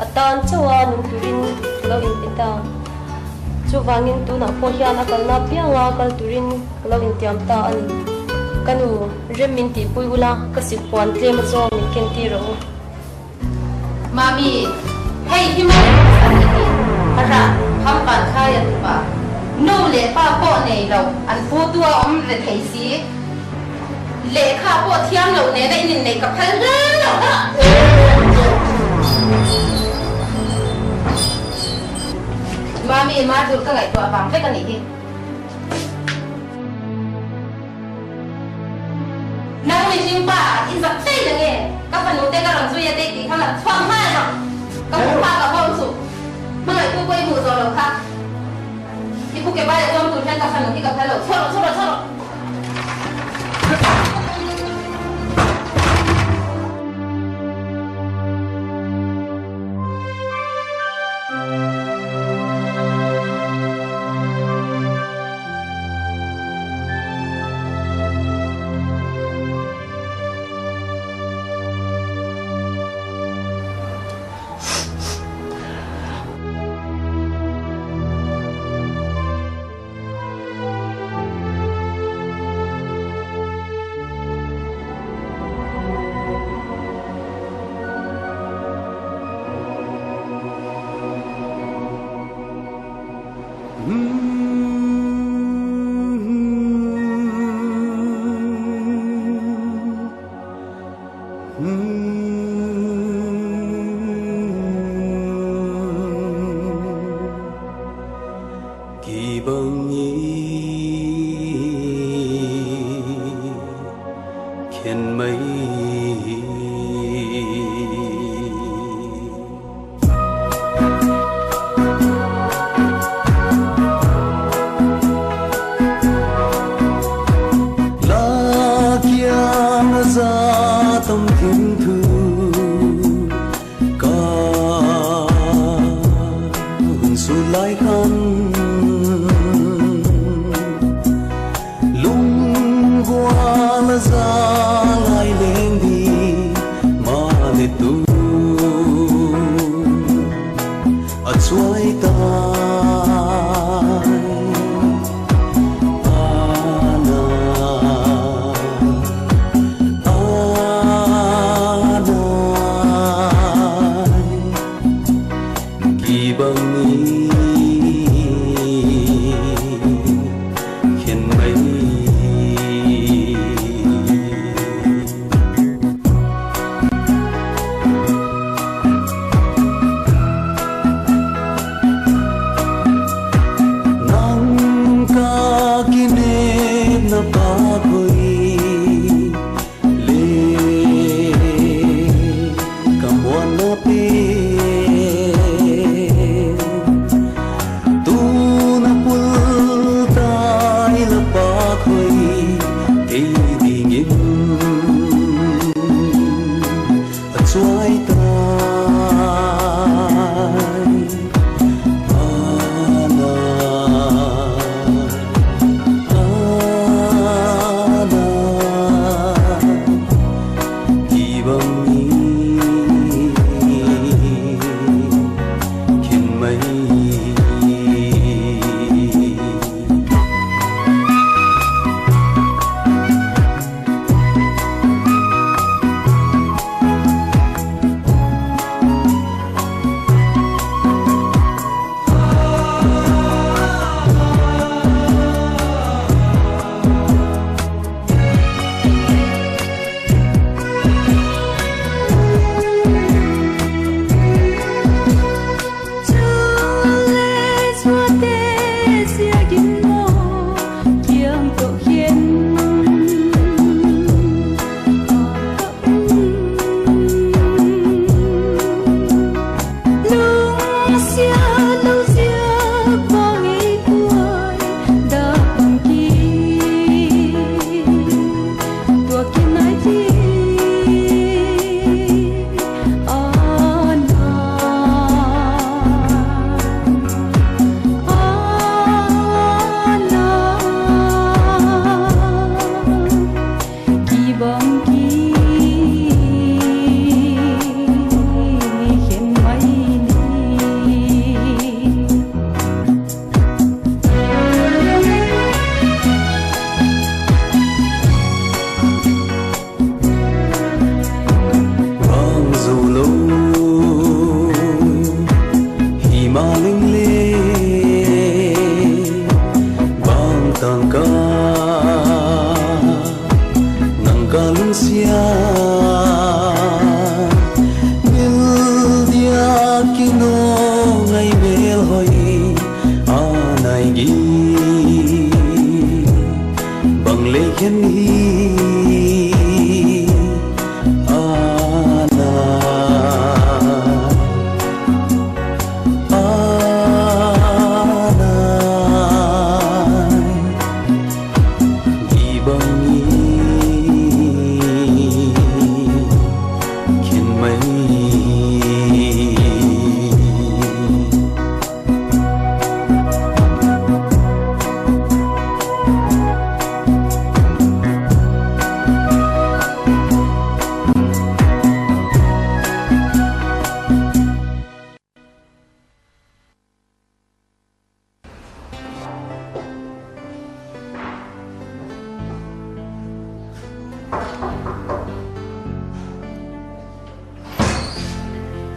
atan chawa nung turin lo in pita chu bangin tu na po hian akal na pia nga kal turin lo in tiam ta ani kanu remin ti puila ka si pon tle ma zo mi ken ti ro mami hey himo ani ti ara ham pan khaya tu pa no le pa po nei lo an pu tua om le thei si lệ khá bộ thiam lẩu này đây nhìn này cặp thân rất lẩu đó mami má được các ngày tọa vàng với cái này đi nắng mình chim ba in giặc tây là nghe các phần nô tê các làm duy tây thì không là thoáng mai rồi các phụ ba cả bom sụp mà lại tôi quay mù rồi lẩu khác thì phụ cái ba để bom sụp trên các phần nô tê các phần lẩu chốt rồi mây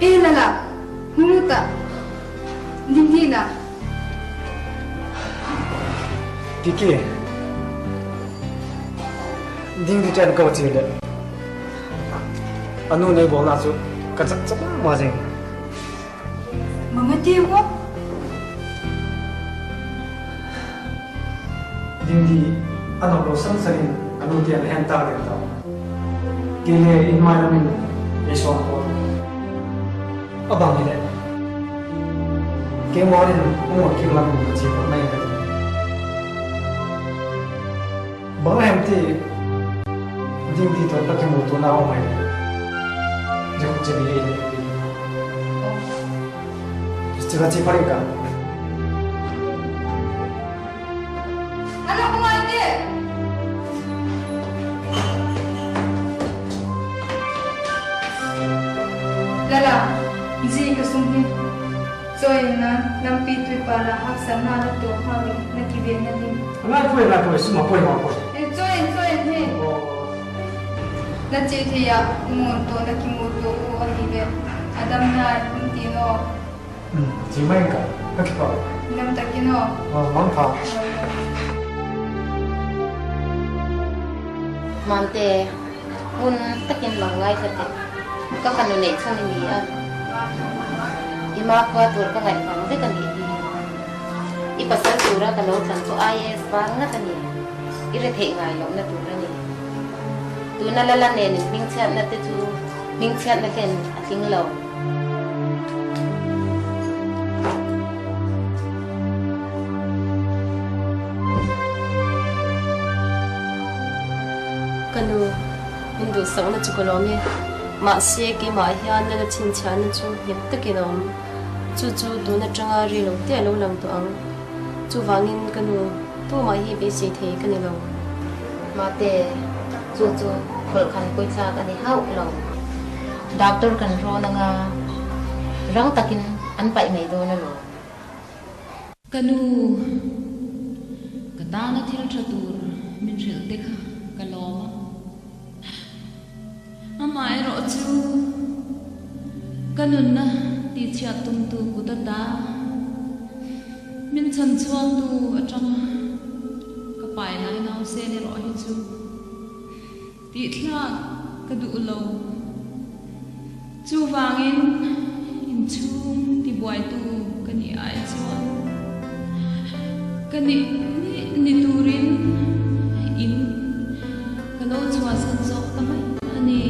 lala, humuta. Dinghi na. Kiki. Ding di chen ko chi le. Anu ne bol na su ka chak chak ma jing. Mama ti wo. Ding di anu lo sang sarin anu tian hen ta le ta. Kile in mai na min e so ko. Abang ni le. Ke mo rin mo ki la min chi ko mai ka. Bang em ti ding di to laki mo to na o mai. Jo je ni le. Istilah chi paling ka. Anak ko ate. Lala, ji ka sumhi. Soy na nampi tu para hak sana na to hawi na kibe na din. Na ko suma po ma po. Soy he. Na che the ya mon to na kimuto ko ahibe. Adam na tino. Ji mai ka. Ka ki pa. Nam takino. Mang pha. Mante mun takin mangai kate ka kanune chani ni a ima kwa tur ka ngai pang de kan ni I pasal tura ka lo than to IS bang na kan ni ire the ngai lo na tur ni tu na la ne ni ming chat na te tu ming chat na ken ating lo kanu hindu sang na chukolomi ma se ki ma hian na chin chan na chu hip takinom chu chu tu na changa ri lo te lo lang to ang chu wangin kanu tu ma hi be se the kan lo ma te chu chu khol khan koi cha kan ni hau lo doctor kan ro na nga rang takin an pai mai do na lo kanu kata na thil thatur min ril te kha kaloma amai ro chu kanun na ti chia tum tu kutata min chan chuang tu atang ka pai lai nau se ni ro hi chu ti thla ka du lo chu wangin in chung ti boy tu kani ai chuan kani ni turin in kalo chua san zok tamai ani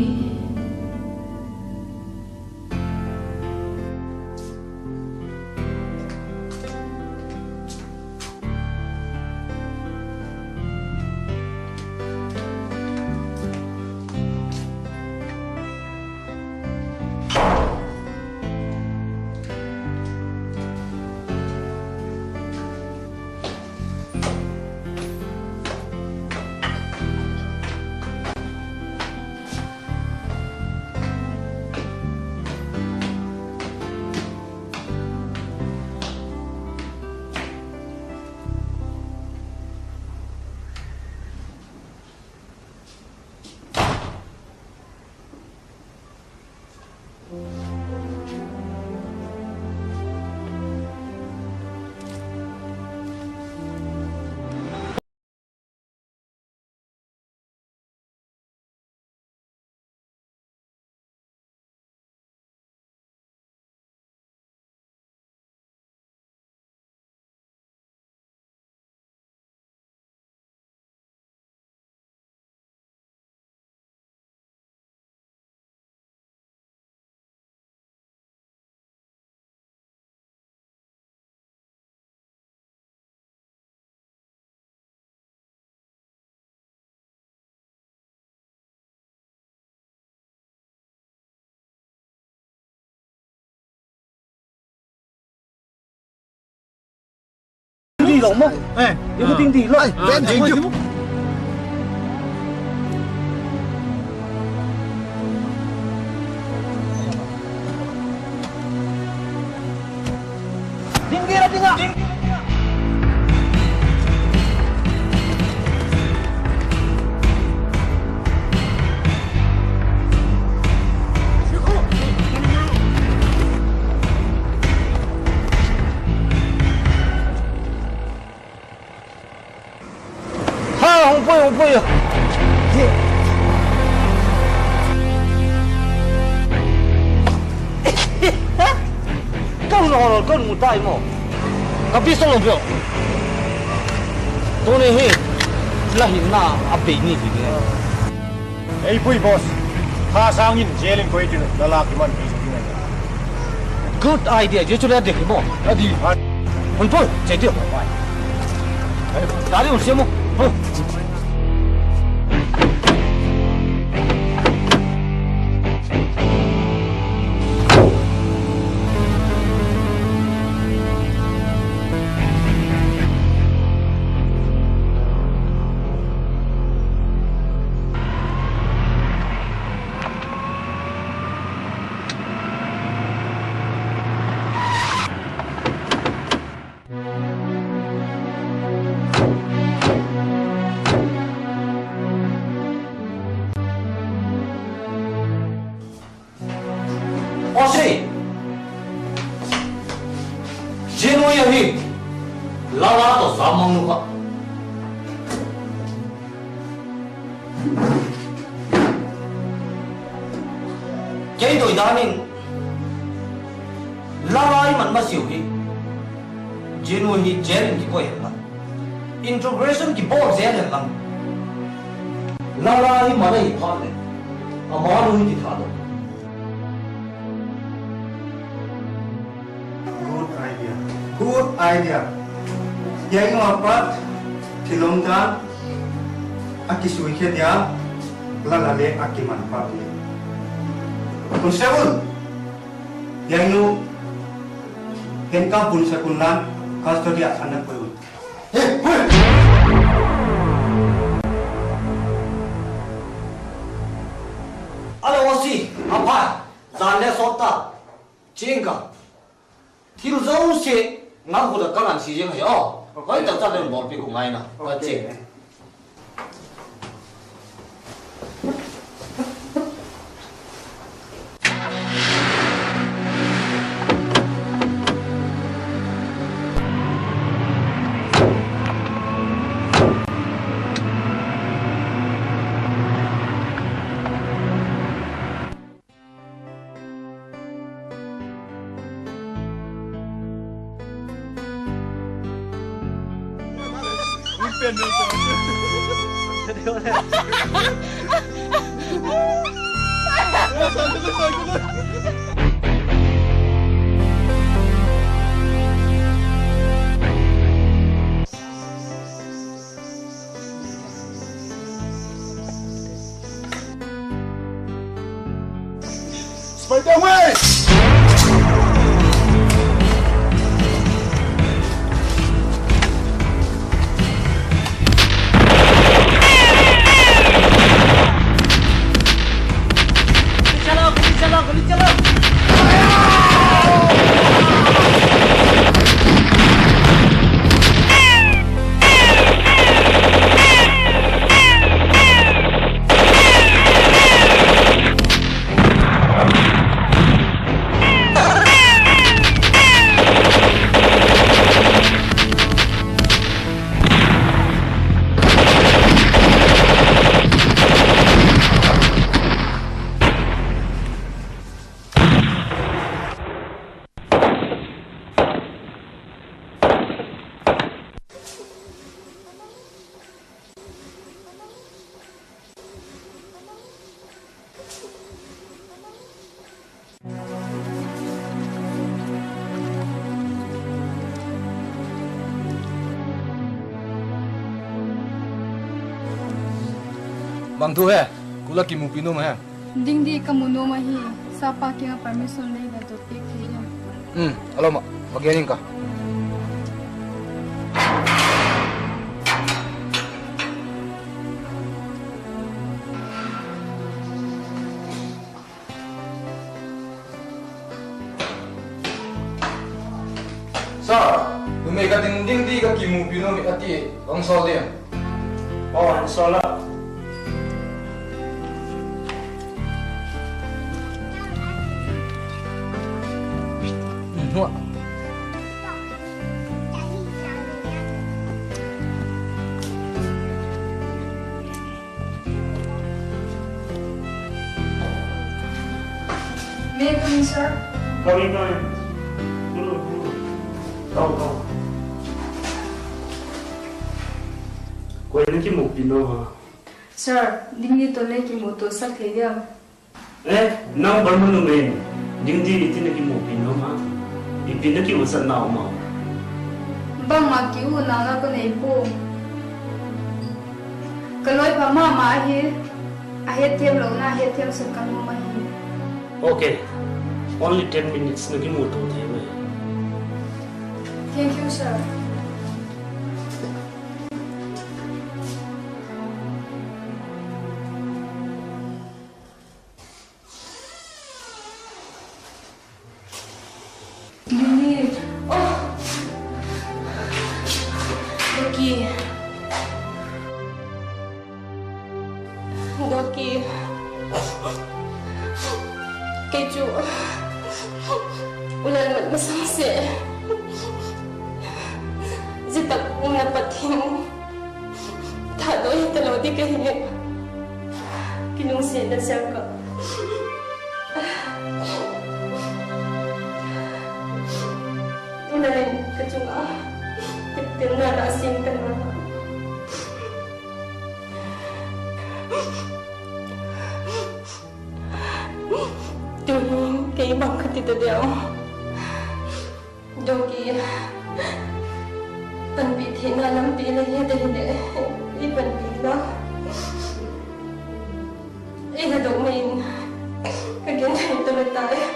đi lắm không? Yêu cái tinh gì lợi? Ven chính chứ. Tinh kia là tinh ạ. boy yo. Kau nol kau mutai mo. Tapi solo bio. Tu ni he. Lahin na abe ni di. Ei pui boss. Tha sangin jelin koi tin lalaki man. Good idea. Je chula dekh mo. Adi. Pun pun. Je dia. Dari usia mo. Ose, jeno yahi, lala to samang nuka. Jadi tu idaning, lala iman masih hui, jeno hi jerin ki koi hendak, integration ki bor jerin hendak, lala hi mana hi phale, amaru hi di Thadou. Good idea. Yang ngapat kilomdan aki suiket ya lalale aki manfaat. Konsepul yang nu henka pun sekulan kastodia anak pun. Ada wasi apa? Zane sota, cingka. Thiru zau se ngaku da kalan si jeng yo. Koi tak tak den bol pi ku ngai na. Bace. Spider way! Bang tu hai, kula ki mu pinu hai. Ding di kamuno mahi sapa kinga permission lei na to pik thi. Alo mak, bagian ka. Sir, tumay ka ding di ka ki mu pinu mi ati bang sol dia. Oh, an sola. Nuak. Kami. Dulu. Tahu. Kau ini kimuk pino ha. Sir, dingin to le ki moto sak le dia. Nang bermenu main. Dingin itu nak kimuk pino ha. Ipin nak kiusan nau mau. Bang ma ki u na na ko nei po. Kaloi pa ma hi. Ahet tiam lo na ahet tiam sak kan ma hi. Okay. Only 10 minutes nak kimuk tu thei mai. Thank you, sir. Ini, Doki, keju, ulan mat masangse, zitak una patim, Thadou hitalo di kahiye, kinungsi na siya ka. Ulan kecunga, ketina rasing kana. Tuhin kay ibang katito daw. Doki, panpitin na lang pila niya dahil ipanpila. Inadomin, kagyan ito na tayo.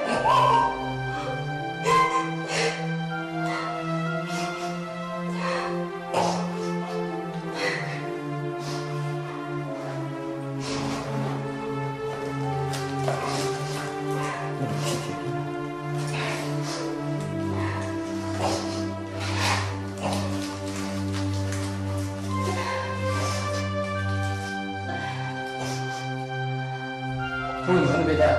Ano beda?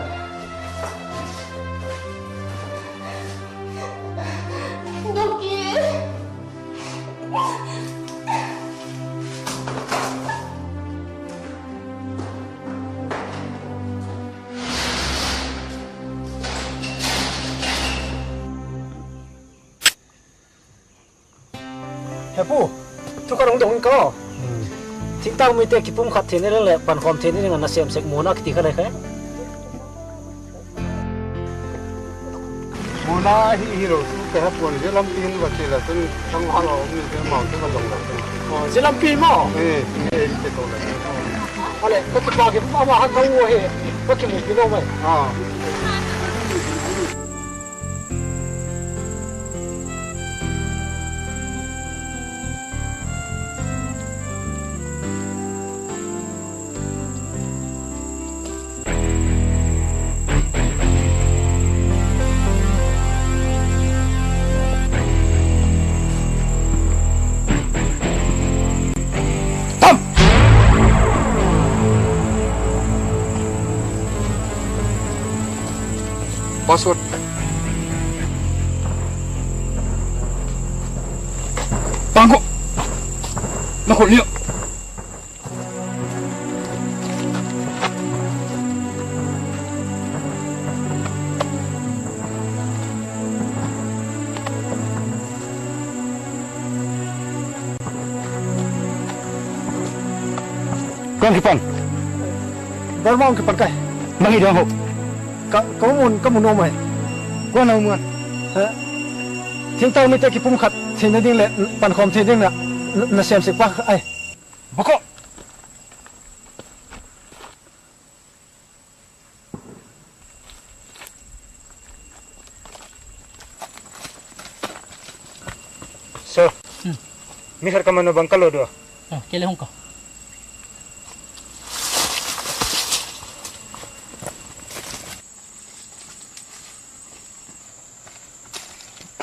Doki. Hepu, tu karong dong ko. Thing tang mi te ki pum khat thene le pan khom thene nga na sem sek mona ki ka le kha. Mona hero tu ke hapon je lam pin wa che la tu thang ha lo mi ke mau tu ka dong la. Je lam pi mo. Te to la. Ale, ko ki pa ki ma ha ka wo he. Ko ki mu ki no mai. Password. Bangko. Nakul niyo. Kong kipan. Barmong kipan kai. Mangi dia ho. Kamu no mai. Gua na mun. Thing tang mi te ki pum khat thina ding le pan khom the ding na sem se pa ai. Boko. So, mihar ka mano bangkalo do. Kele hong ka.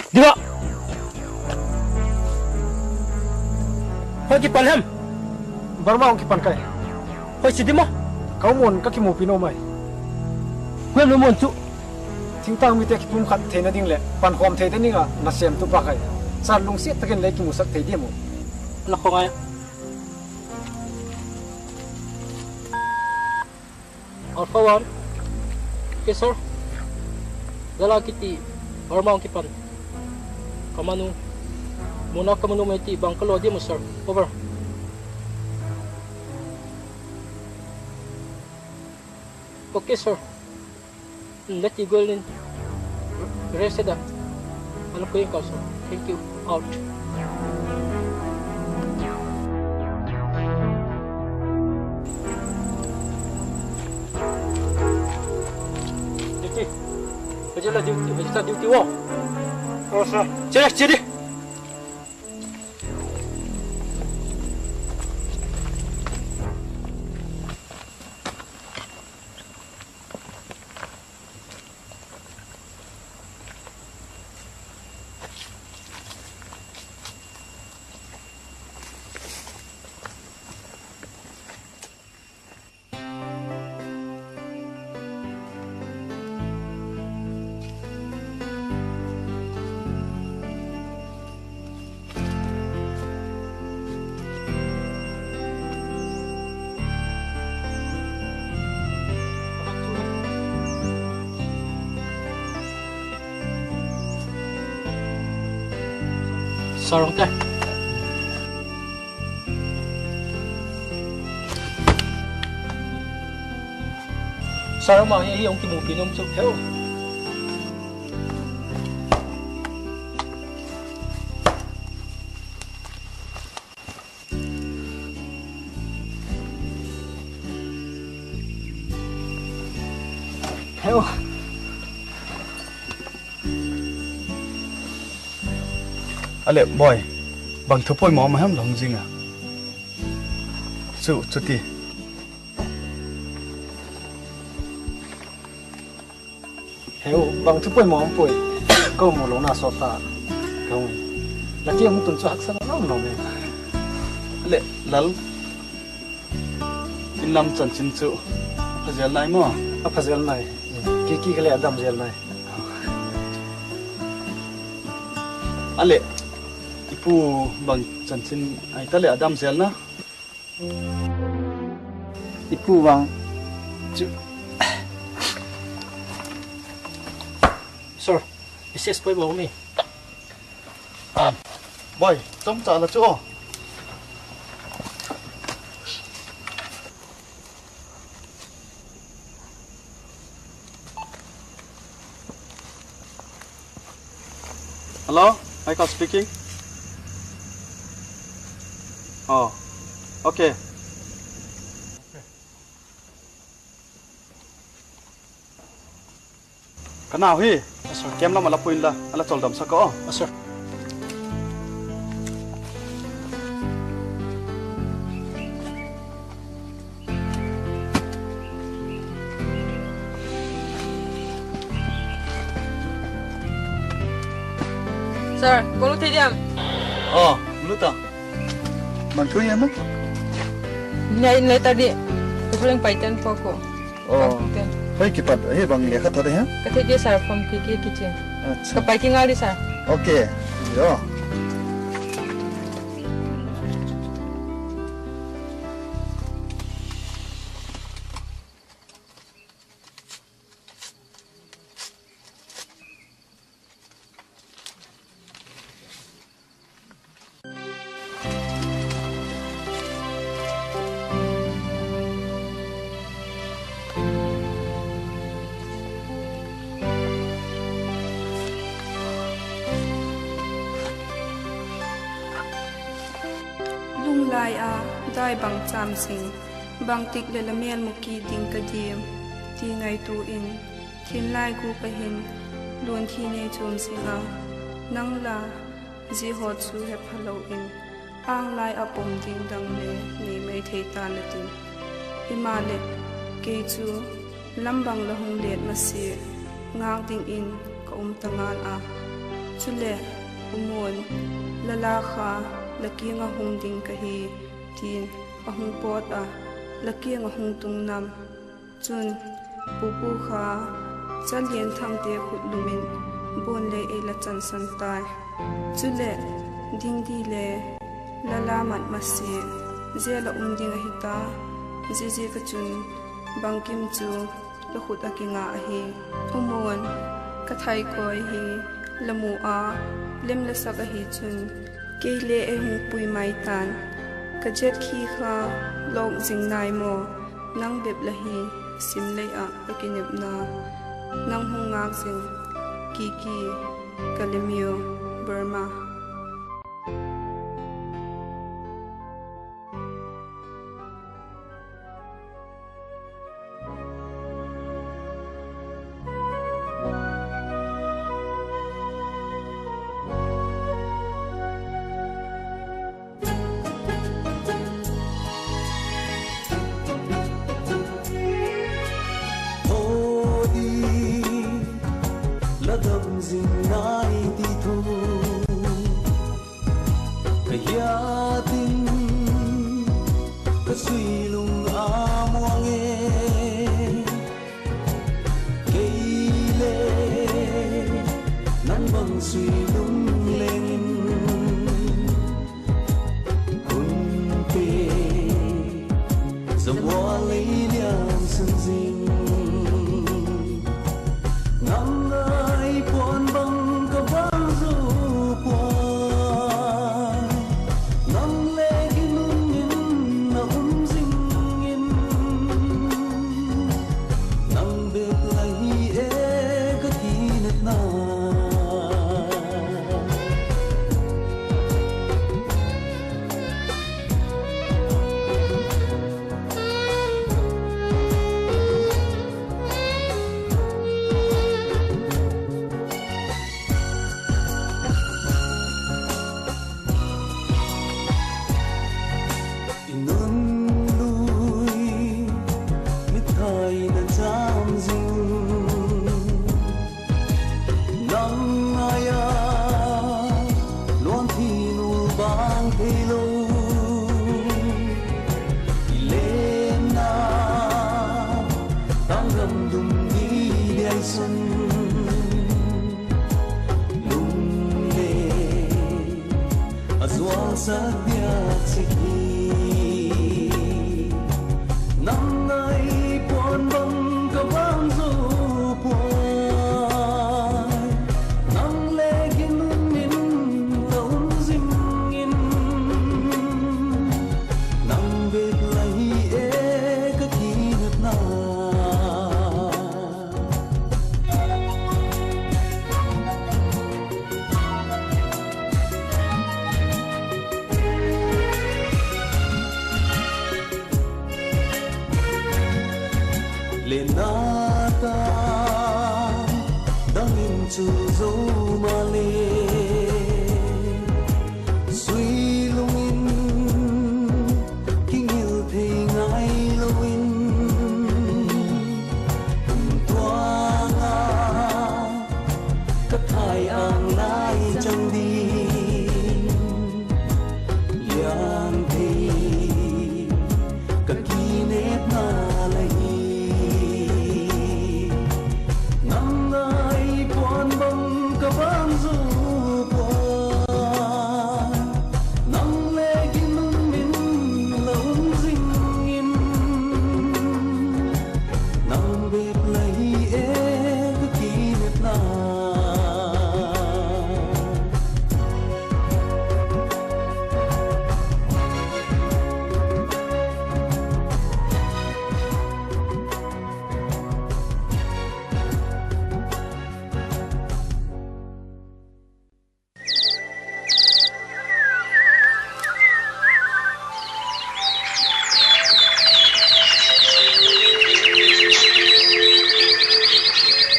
Diba? Hoy kipan ham. Barma ong kipan kai. Hoy sidi mo. Kau mon ka ki mo pino mai. Hoy lo mon chu. Thing tang mi te ki pum khat the na ding le pan khom the de ninga na sem tu pa kai. San lung si taken le ki mu sak the di mo. La ko ngai. All for one. Okay, sir. lalaki ti ormaw kipan kamanu muna kamanu may ti bang kalodi mo sir. Over. Okay sir. Let you go in. Rest da. Alam ko yung sir. Thank you. Out. Duty. Kerjalah duty. Kerja duty wo. Oh sir. Jadi. Sarong teh. Sarong mau yang kimu pinum cuk heo. Heo. Ale boy, bang thupoi mo ma ham long jinga. Chuti. Heo bang thupoi mo poi. Ko mo lo na sota. Ko. La ti mu tun chu hak sa no no me. Ale lal. In lam chan chin chu. Phajal nai mo. A phajal nai. Ki kale adam jel nai. Ale ipu bang chanchin ai tale adam zel na ipu bang chu sir is boy bo me boy tom cha la chu hello Michael speaking. Oh, okay. Kanao hi? Sir, kem la malapuin la, ala chol dam sa ko. Sir. Sir, kalau tidak. Oh, luta. Bantu ya mak? Nilai tadi, tu paling paitan poko. Oh. Hai kipat, bang lihat kata dia? Kata dia sir, from Kuki kitchen. Kepai tinggal di sir. Okay, yo. Lai a dai bang cham sing bang tik le lamel muki ding ka diem ti ngai tu in thin lai ku ka hin luan thi ne chum singa nang la ji hot su he phalo in ang lai a pom ding dang le ni mai thei ta la tin himale ke chu lambang la hung let ma si ngang ding in ka tangan a chule umon lala kha laki nga hung ding kahi tin ahung pot a laki nga hung tung nam chun pupu kha chalien thamte khut lumin bon le ela chan san tai chule ding di le lala mat masi zela ding a hita ji ka chun bangkim chu la khut akinga a hi umon ka thai koi hi lamu a lem la sak a hi chun ke le e hu pui mai tan ka jet khi kha lok jing nai mo nang bep la hi sim lei a Kinepna nang hu ngak sin Kiki Kalemio Burma.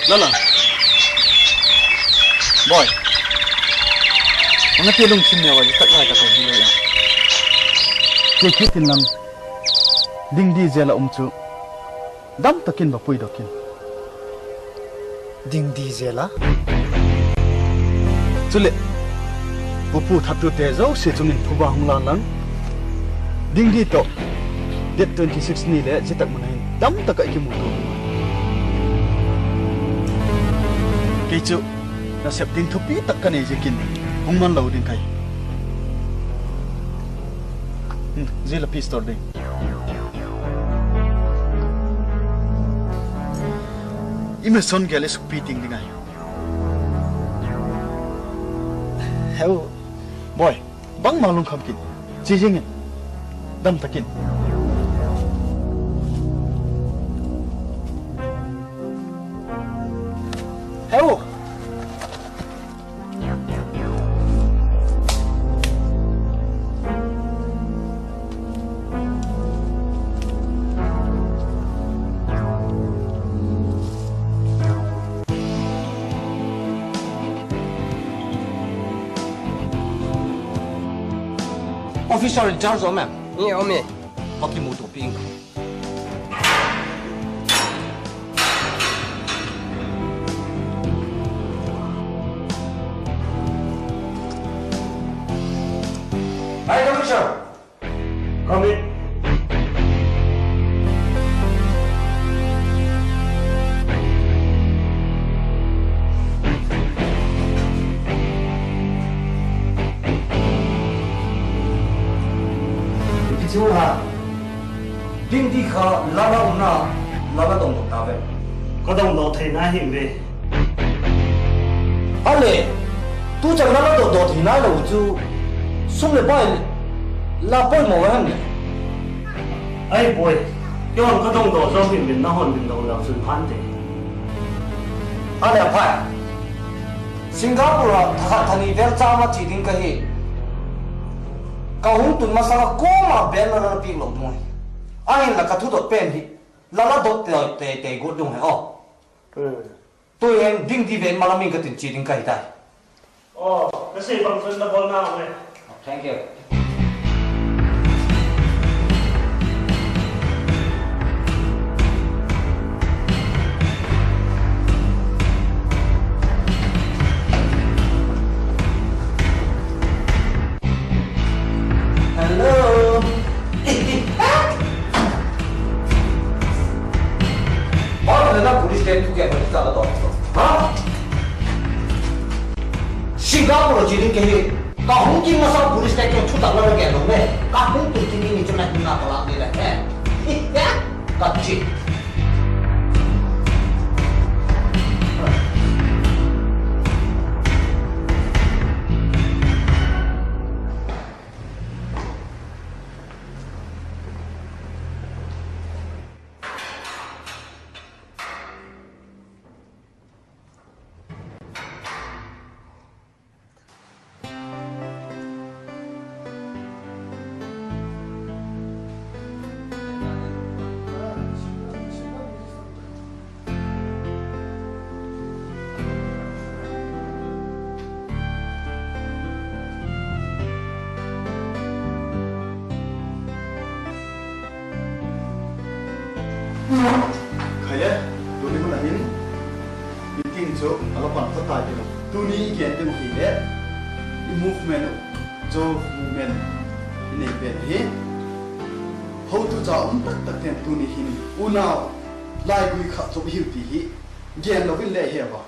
Lala. Boy. Ang tilong simya wa tak lai ta ko hi ya. Ke kitin lang. Ding di zela umchu. Dam takin ba pui dokin. Ding di zela. Chule. Pupu thatu te zo se chunin thuba hungla lang. Ding di to. Date 26 ni le jitak manain. Dam taka ki mu. Kichu na sep ding thupi takkan e jekin hungman lo ding kai zela pistol ding imeson gale sukpi ting dingai heo boy bang malung kham kin chi jing dam takin heo Officer in charge of ma'am. Yeah, me. Paki mo to pink. Hi, officer. Come in. Chú ha, đinh đi khá la đồng một ta về. Có đồng đồ thầy na hiện về. Anh lệ, tu chẳng la đồng thì na là chú, xung lại bay la bay màu anh. Ai boy, cái hòn có đồng đồ do mình nó hòn mình đầu là sự phán thế. Anh lệ phải. Singapore thani vel chama chỉ đinh cái gì. Kau hung tun masala koma ben la pi lo moi ai la ka thu dot pen hi la dot te go dung hai o tôi em ding di ven malamin ka tin chi ding kai tai cái gì bằng phân là bol nào này. Thank you. Hello. Bao giờ nó police station kia mới ra đó. Hả? Singapore chỉ đến cái cả Hong Kong mà sao police station chút tao nó cái đó mẹ. Cả Hong Kong chỉ đến chỗ này nó tao làm đi đấy. Cả chị. khaya duni mun ahin meeting jo alapan fatai ke tuni gen te ki le movement jo movement ini ben hi how to ja tak tak ten tuni hin unao lai gui kha jo hi ti hi gen lo vil le he ba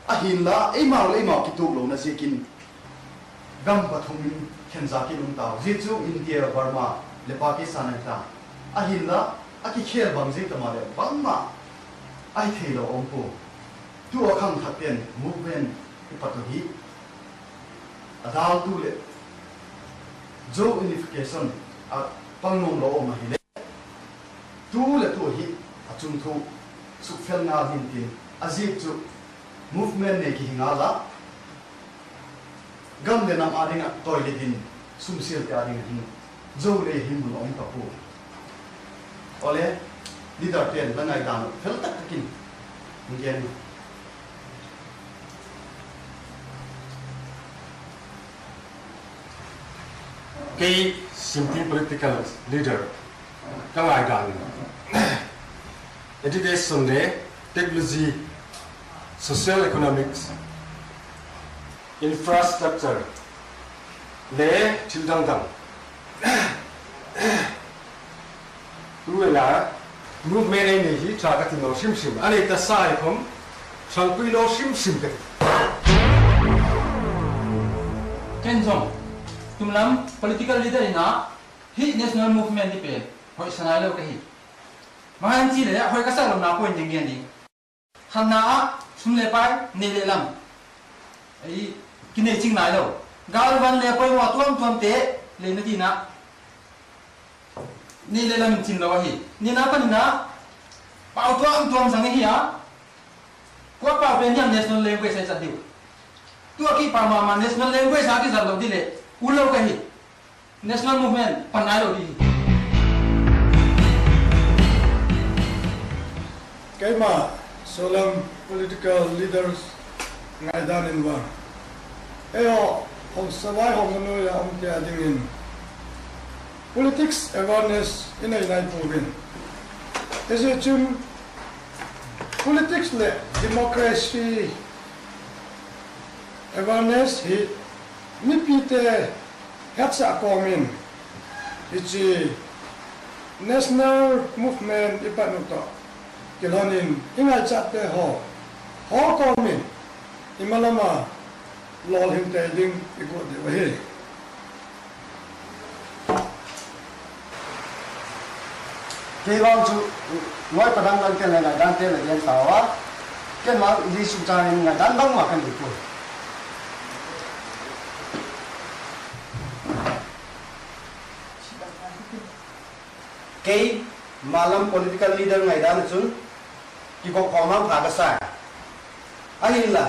ahin la e ma ki tu lo na se kin gam pathumin khenza ki lum ta ji chu India Burma le Pakistan ta ahin la aki khel bang jing tamale bangma ai thelo ompo tu akhang thapen movement ipatohi adal tu le jo unification a pangnom lo ma hi le tu le tu hi achung thu sukfel nga hin tin azib chu movement ne ki hinga la gam de nam adinga toilet din sumsil te adinga hin jo le hin mun om tapu oleh leader pen langai dan fel tak takin ngen cái simple political leader các ngài dan education le technology social economics infrastructure le childang dang tu là movement này thì trả cái nó sim sim anh ấy ta sai không sang quy nó sim sim cái Ken Jong tumlam political leader na hit national movement đi pe hoi sanai lo cái hit mahan chi le hoi ka sa lo na point ding gen đi han na sum le pai ne le lam ai kine ching nai lo gal ban le poi wa tuam te le na di na ni le lam chin lo hi ni na pa ni na pau tuam sang hi ya kwa pa pe nyam national language sai chadiu tu ki pa ma national language ha ki zar lo di le ulo ka hi national movement panai lo di Kaima solam political leaders ngai dan in wa eo hong sawai hong no ya om ke ading in politics awareness in a nai provin is it chun politics le democracy awareness hi mi pite hatsa komin ichi national movement ipanuto kilonin ingai chatte ho komin imalama lol him te ding igo de wahi cái con chú nói cái đăng lên cái này là đăng tên là yên tàu á cái mà đi sụp ra nên là đăng đăng mà cái gì thôi cái malam political leader ngày đó là chúng ki ko khomam pha ka sa ahin la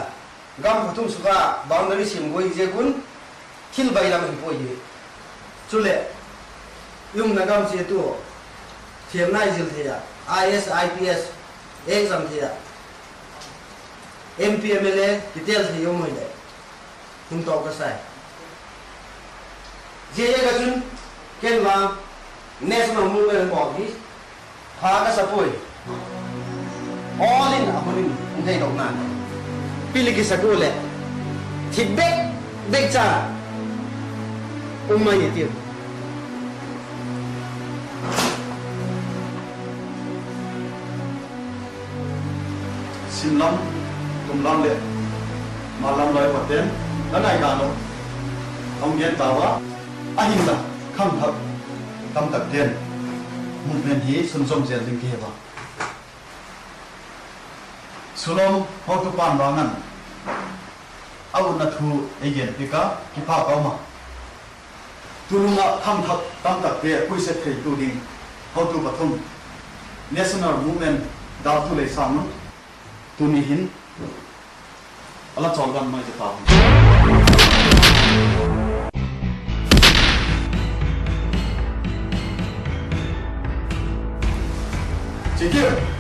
gam phatum suka boundary sim goi je kun thil bairam hi poi ye chule yung nagam che tu thiam nai jil thia IS IPS exam thia MPMLA detail thi yom moi le hum to ka sai je ga chun ken ma national movement bo hi pha ka sapoi all in amunin ngai dok nan piligi sakule thibek bekcha umma yetir sinlam tumlam le malam loi paten lanai ka no ông gen tawa ahin la kham thap tam tak ten movement hi sun som zel ding ke ba sulom how to pan rangan au na thu again pika ki pa ka ma tulunga kham thap tam tak te pui se thei tu ding how to pathum national movement dal tu le sam tu ni hin ala chol gan mai ta Check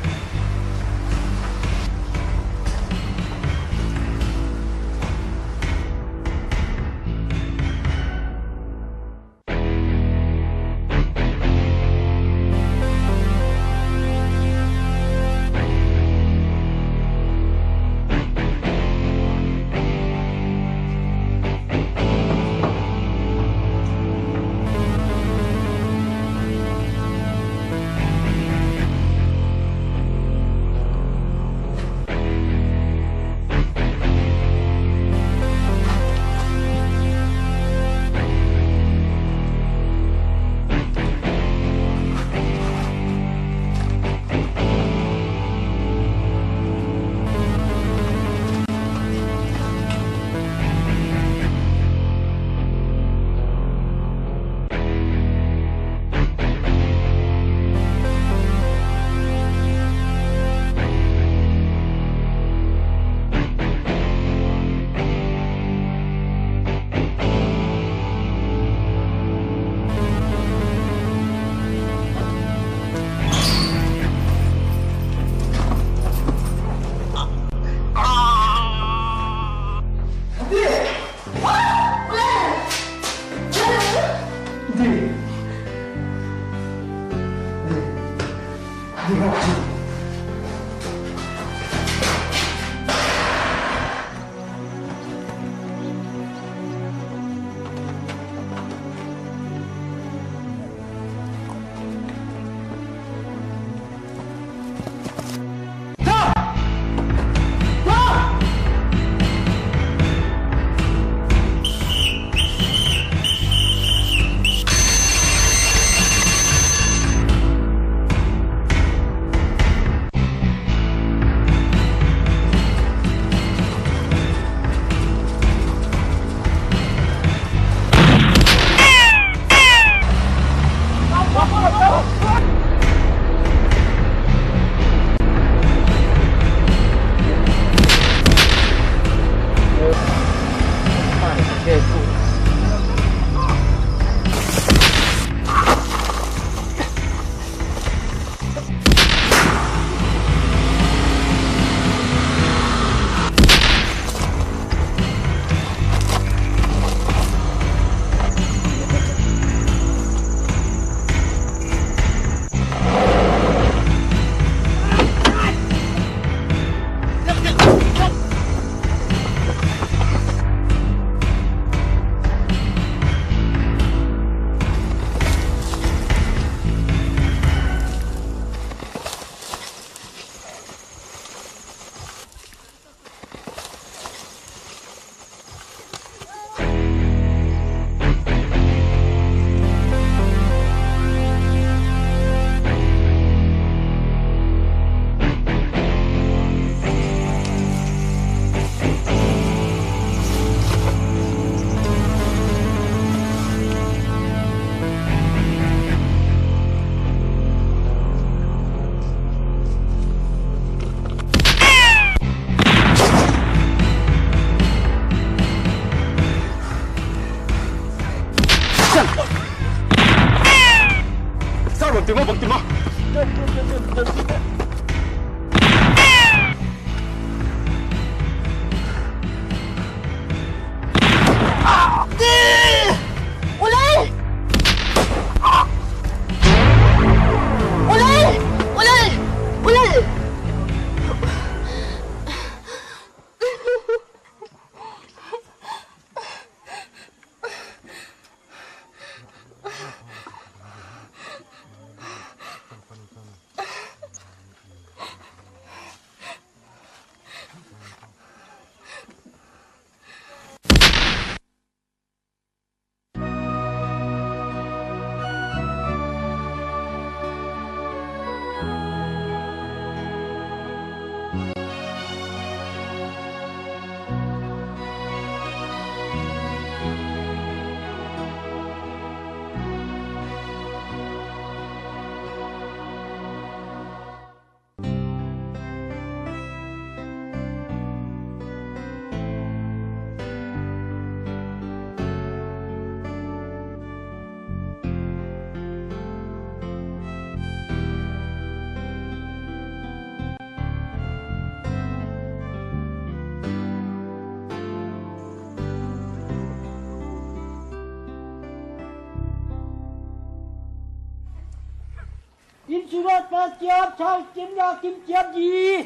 Kim surat pasiap chao kim ya kim chiap gì?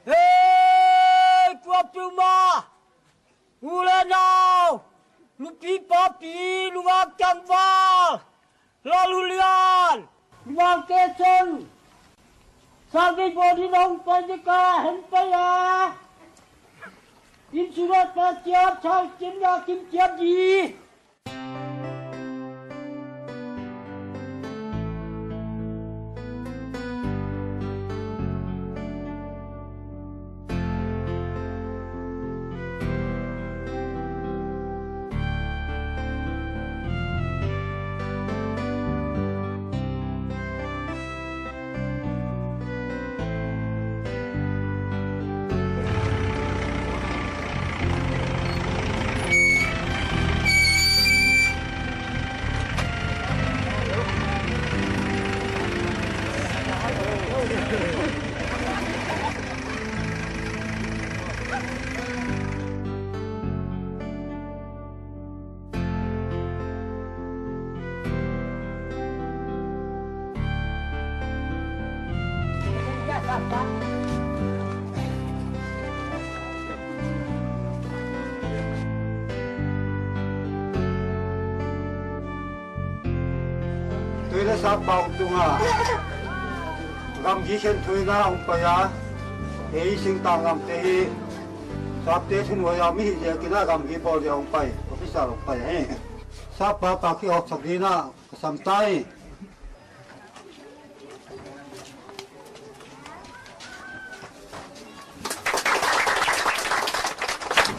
Ê, qua pruma, ule nào, lupi papi, luang cangval, lalu lian, luang keson, sagi bodi nong pandika hempaya. Kim surat pasiap chao kim ya kim chiap gì? Tôi đã sắp bao tung à, gam gì trên tôi na ông phải à, ấy sinh tang gam thế, sắp thế trên người à mi giờ cái na gam gì bao giờ ông phải, officer ông phải hè, sắp bao cả khi học sắp đi na, sắm tay.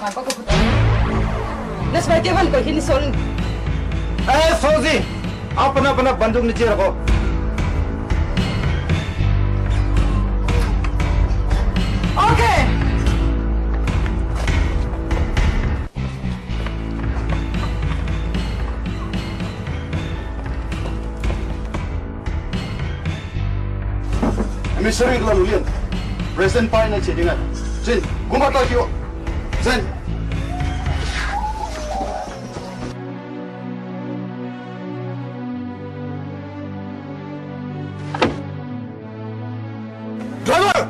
Apa kau putar? Nas baca kan kau ini soal. Fauzi, अपना बंदूक नीचे रखो। Okay. Emissary lalu lian, present pai na cedingan. Jin, gumpa tahu kyo. Jin. Driver!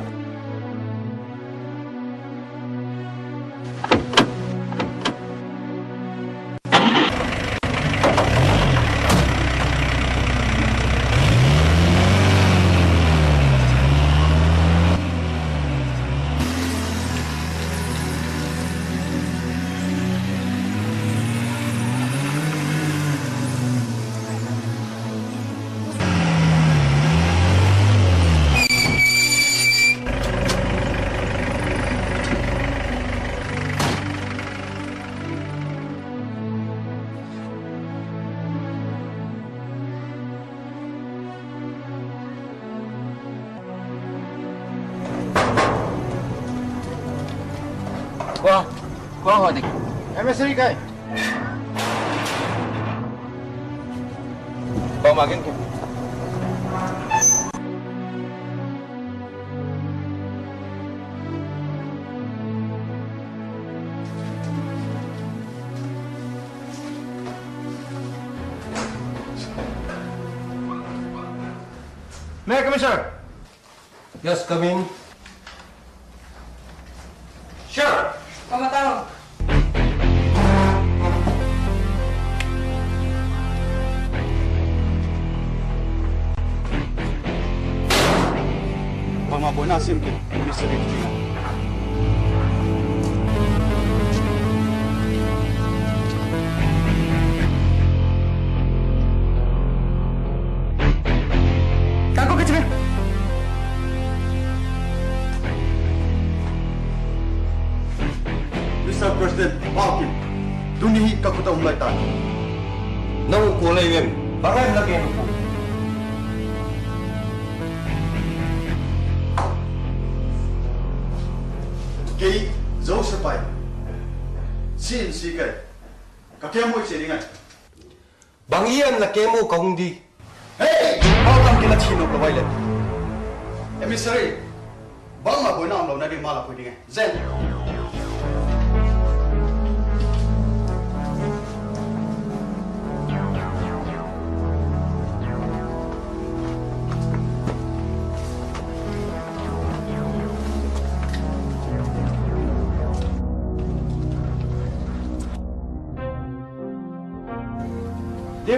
Qua hỏi đi. Emissary kai. Bawa makin ke. May I come in, sir? Yes, come in. Sure. Pamatao. Mga boy na simple. Mr. Rinjina. Kako ke sini? Mr. President, Parkin. Dunihi kakuta umlay tayo. Nang kulay yun. Bakit lagi mo po? Kay dấu sa pai. Sin si kai. Ka kemo che ringai. Bang iyan na kemo kong di. Hey! How come kila chino ko wailet? Emissary. Bang ma boy na am lo na di mala pwede ngai. Zen.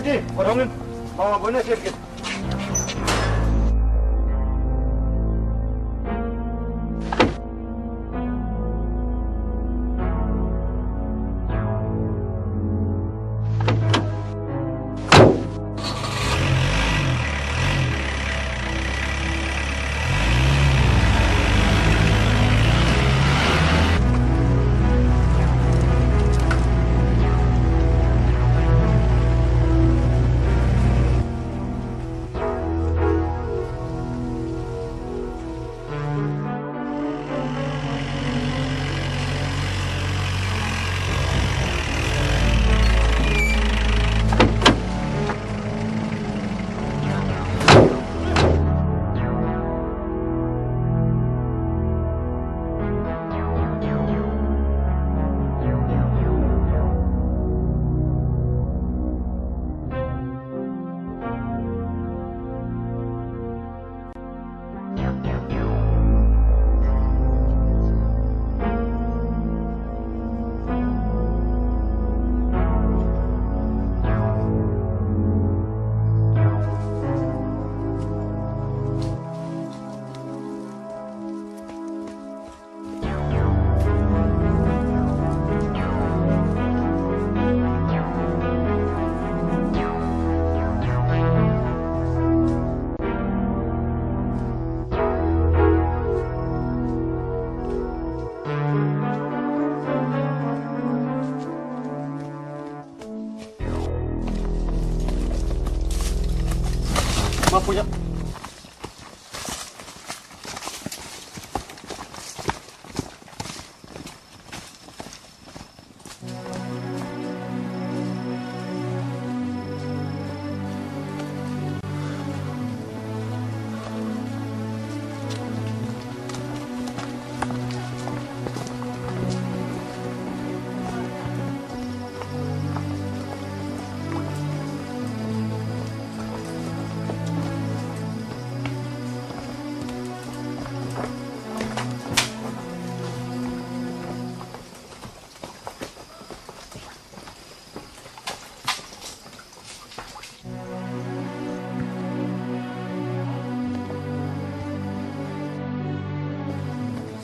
Đi, vào đông lên. Vào với này kìa. Punya.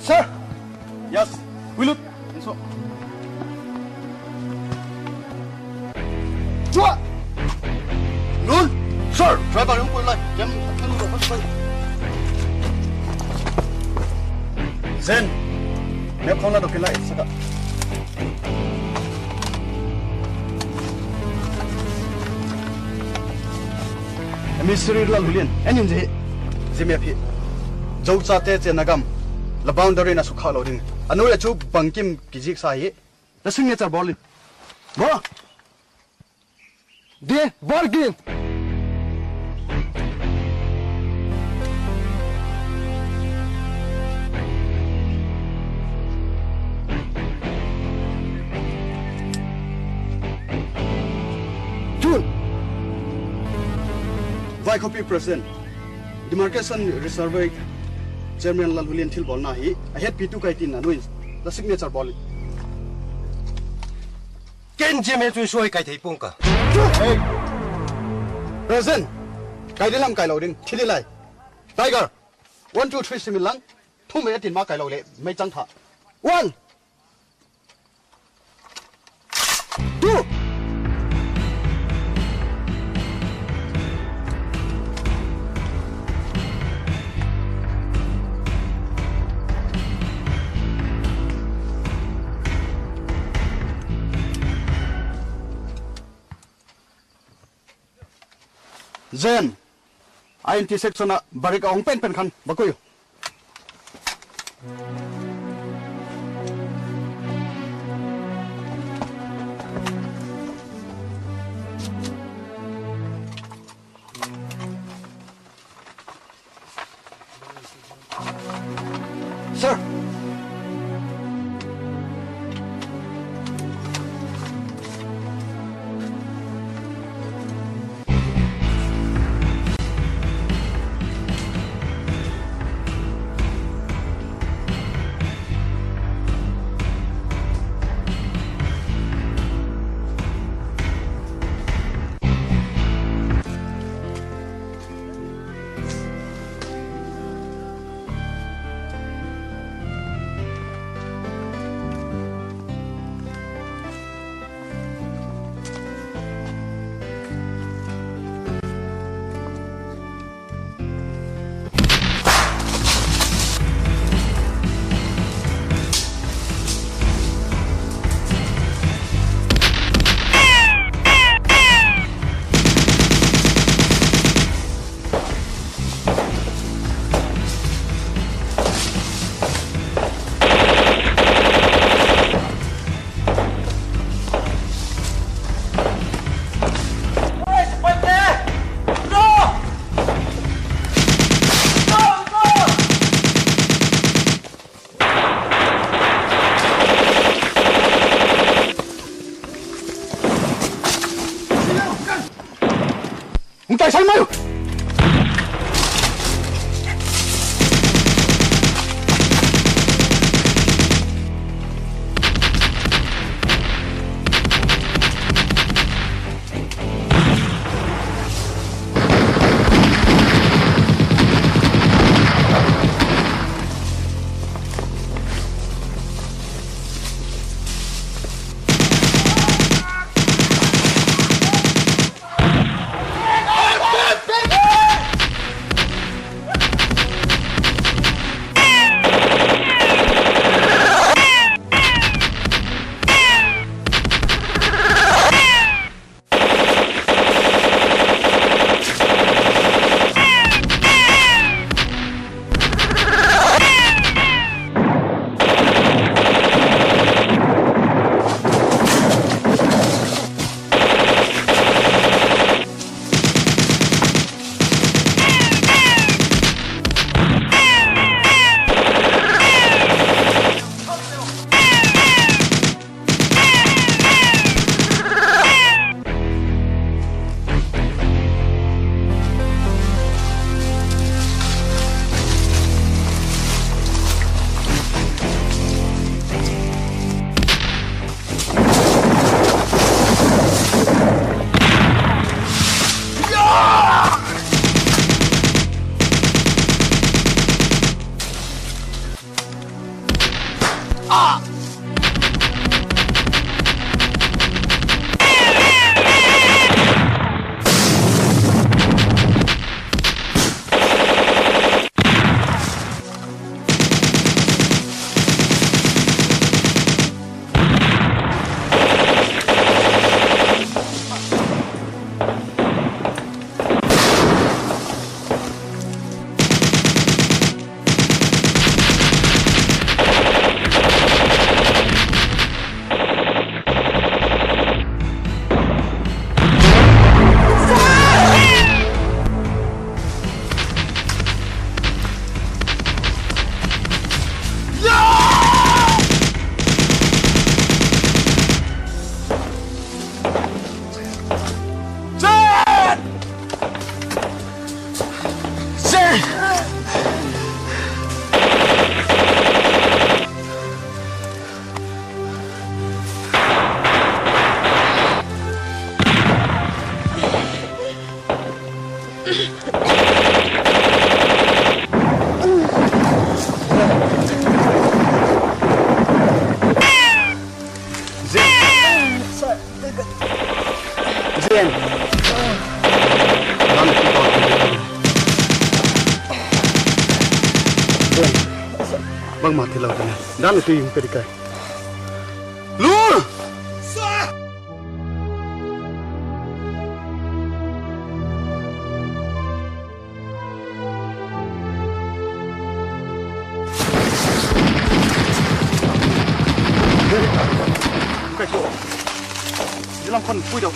Sir! Yes, we look. And so. Chua! Luôn! Sir! Try vào yung kulay. Diyan, ano ba? Zen! May kong na dokilay. Saka. Emissary lang hulin. Anyun zihi. Zimyapi. Jau cha te che nagam. La boundary na sukha lo ding anu ya chu bangkim kijik sa hi the signature ball bo de bargain June Vai copy president demarcation reserve chairman Lalhulian thil bol na hi a head P2 kaitin na nuin the signature bol ken jeme chu soi kai thei pung ka hey present kai dilam kai lo ding thili lai tiger 1 2 3 similang thu me tin ma kai lo le mai chang tha 1 2 Zen, INT section na barik ang pen kan bagoy. Sir. Tại sao mày? bang mati lau tanya. Dan itu yang perikai. Lur! Cái chỗ, đi làm con cùi đâu.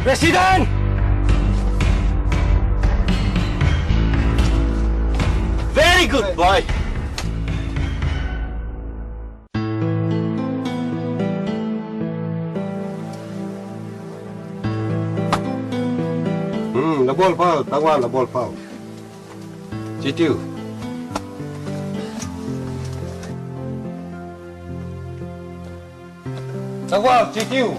Presiden! Very good boy. Là ball foul, tawal là ball foul. Chỉ tiêu. Tawal, chỉ tiêu.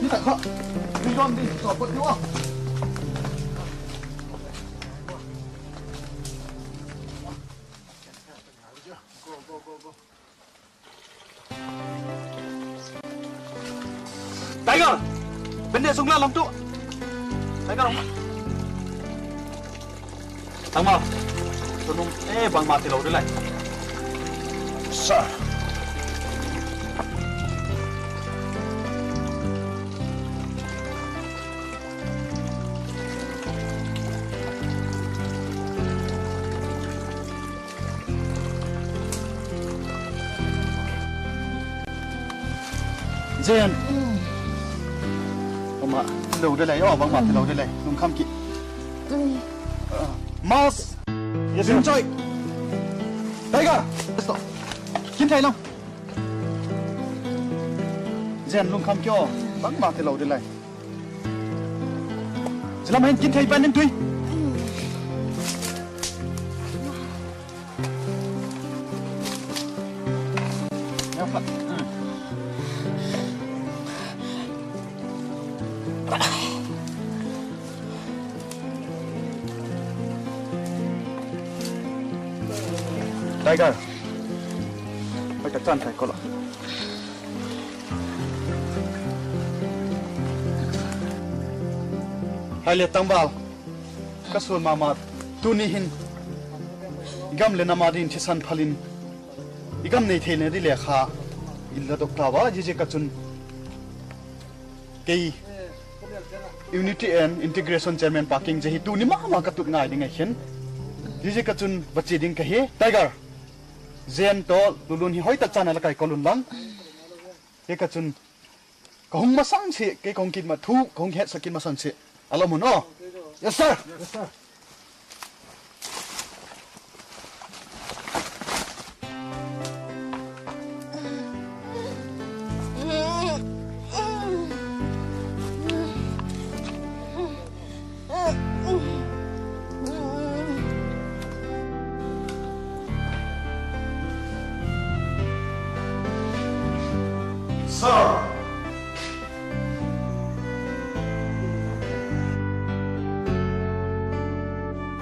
Đi thẳng họ. Đi con đi, sỏ quật đúng không? Tiger, vấn đề súng là lòng tụ. Tiger không? Thằng mau, tôi nung bằng mặt thì lâu đấy lại. Sir. Jen, oma, lâu đây này, bằng mặt thì lâu đây này, nung khăm kỵ. Mas, yes sir. Enjoy. Tiger, stop. Kim thay long. Jen nung khăm kyo, bằng mặt thì lâu đây này. Chỉ làm anh kim thay ban nên tuy. Nhớ phật. Tiger, phải chắc chắn phải có lỗi. Hai liệt tăng vào, các xuân mama tu ni hin, gam lên amadin thi san phalin, igam nei the ne di le kha, illa dokta wa je kachun, kei unity and integration chairman parking je hi tu ni ma katut ngai ding hen, je kachun bachi ding ka he Tiger. Zen to lulun hi hoi ta chana la kai kolun lang ke ka chun kong ma sang che ke kong kit ma thu kong het sakin ma sang che alo mo no yes sir Sir.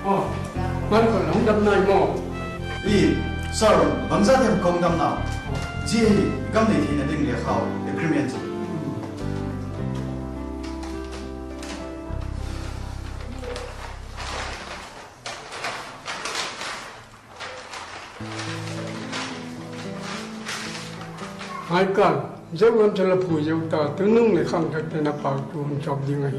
Oh. đâm này mò ý sir bằng ra thêm công đâm nào gì gam này thì là định để khảo agreement hai con dấu ấn cho là phù dấu ta từ nung này không thể nào bảo tuôn chọc đi ngay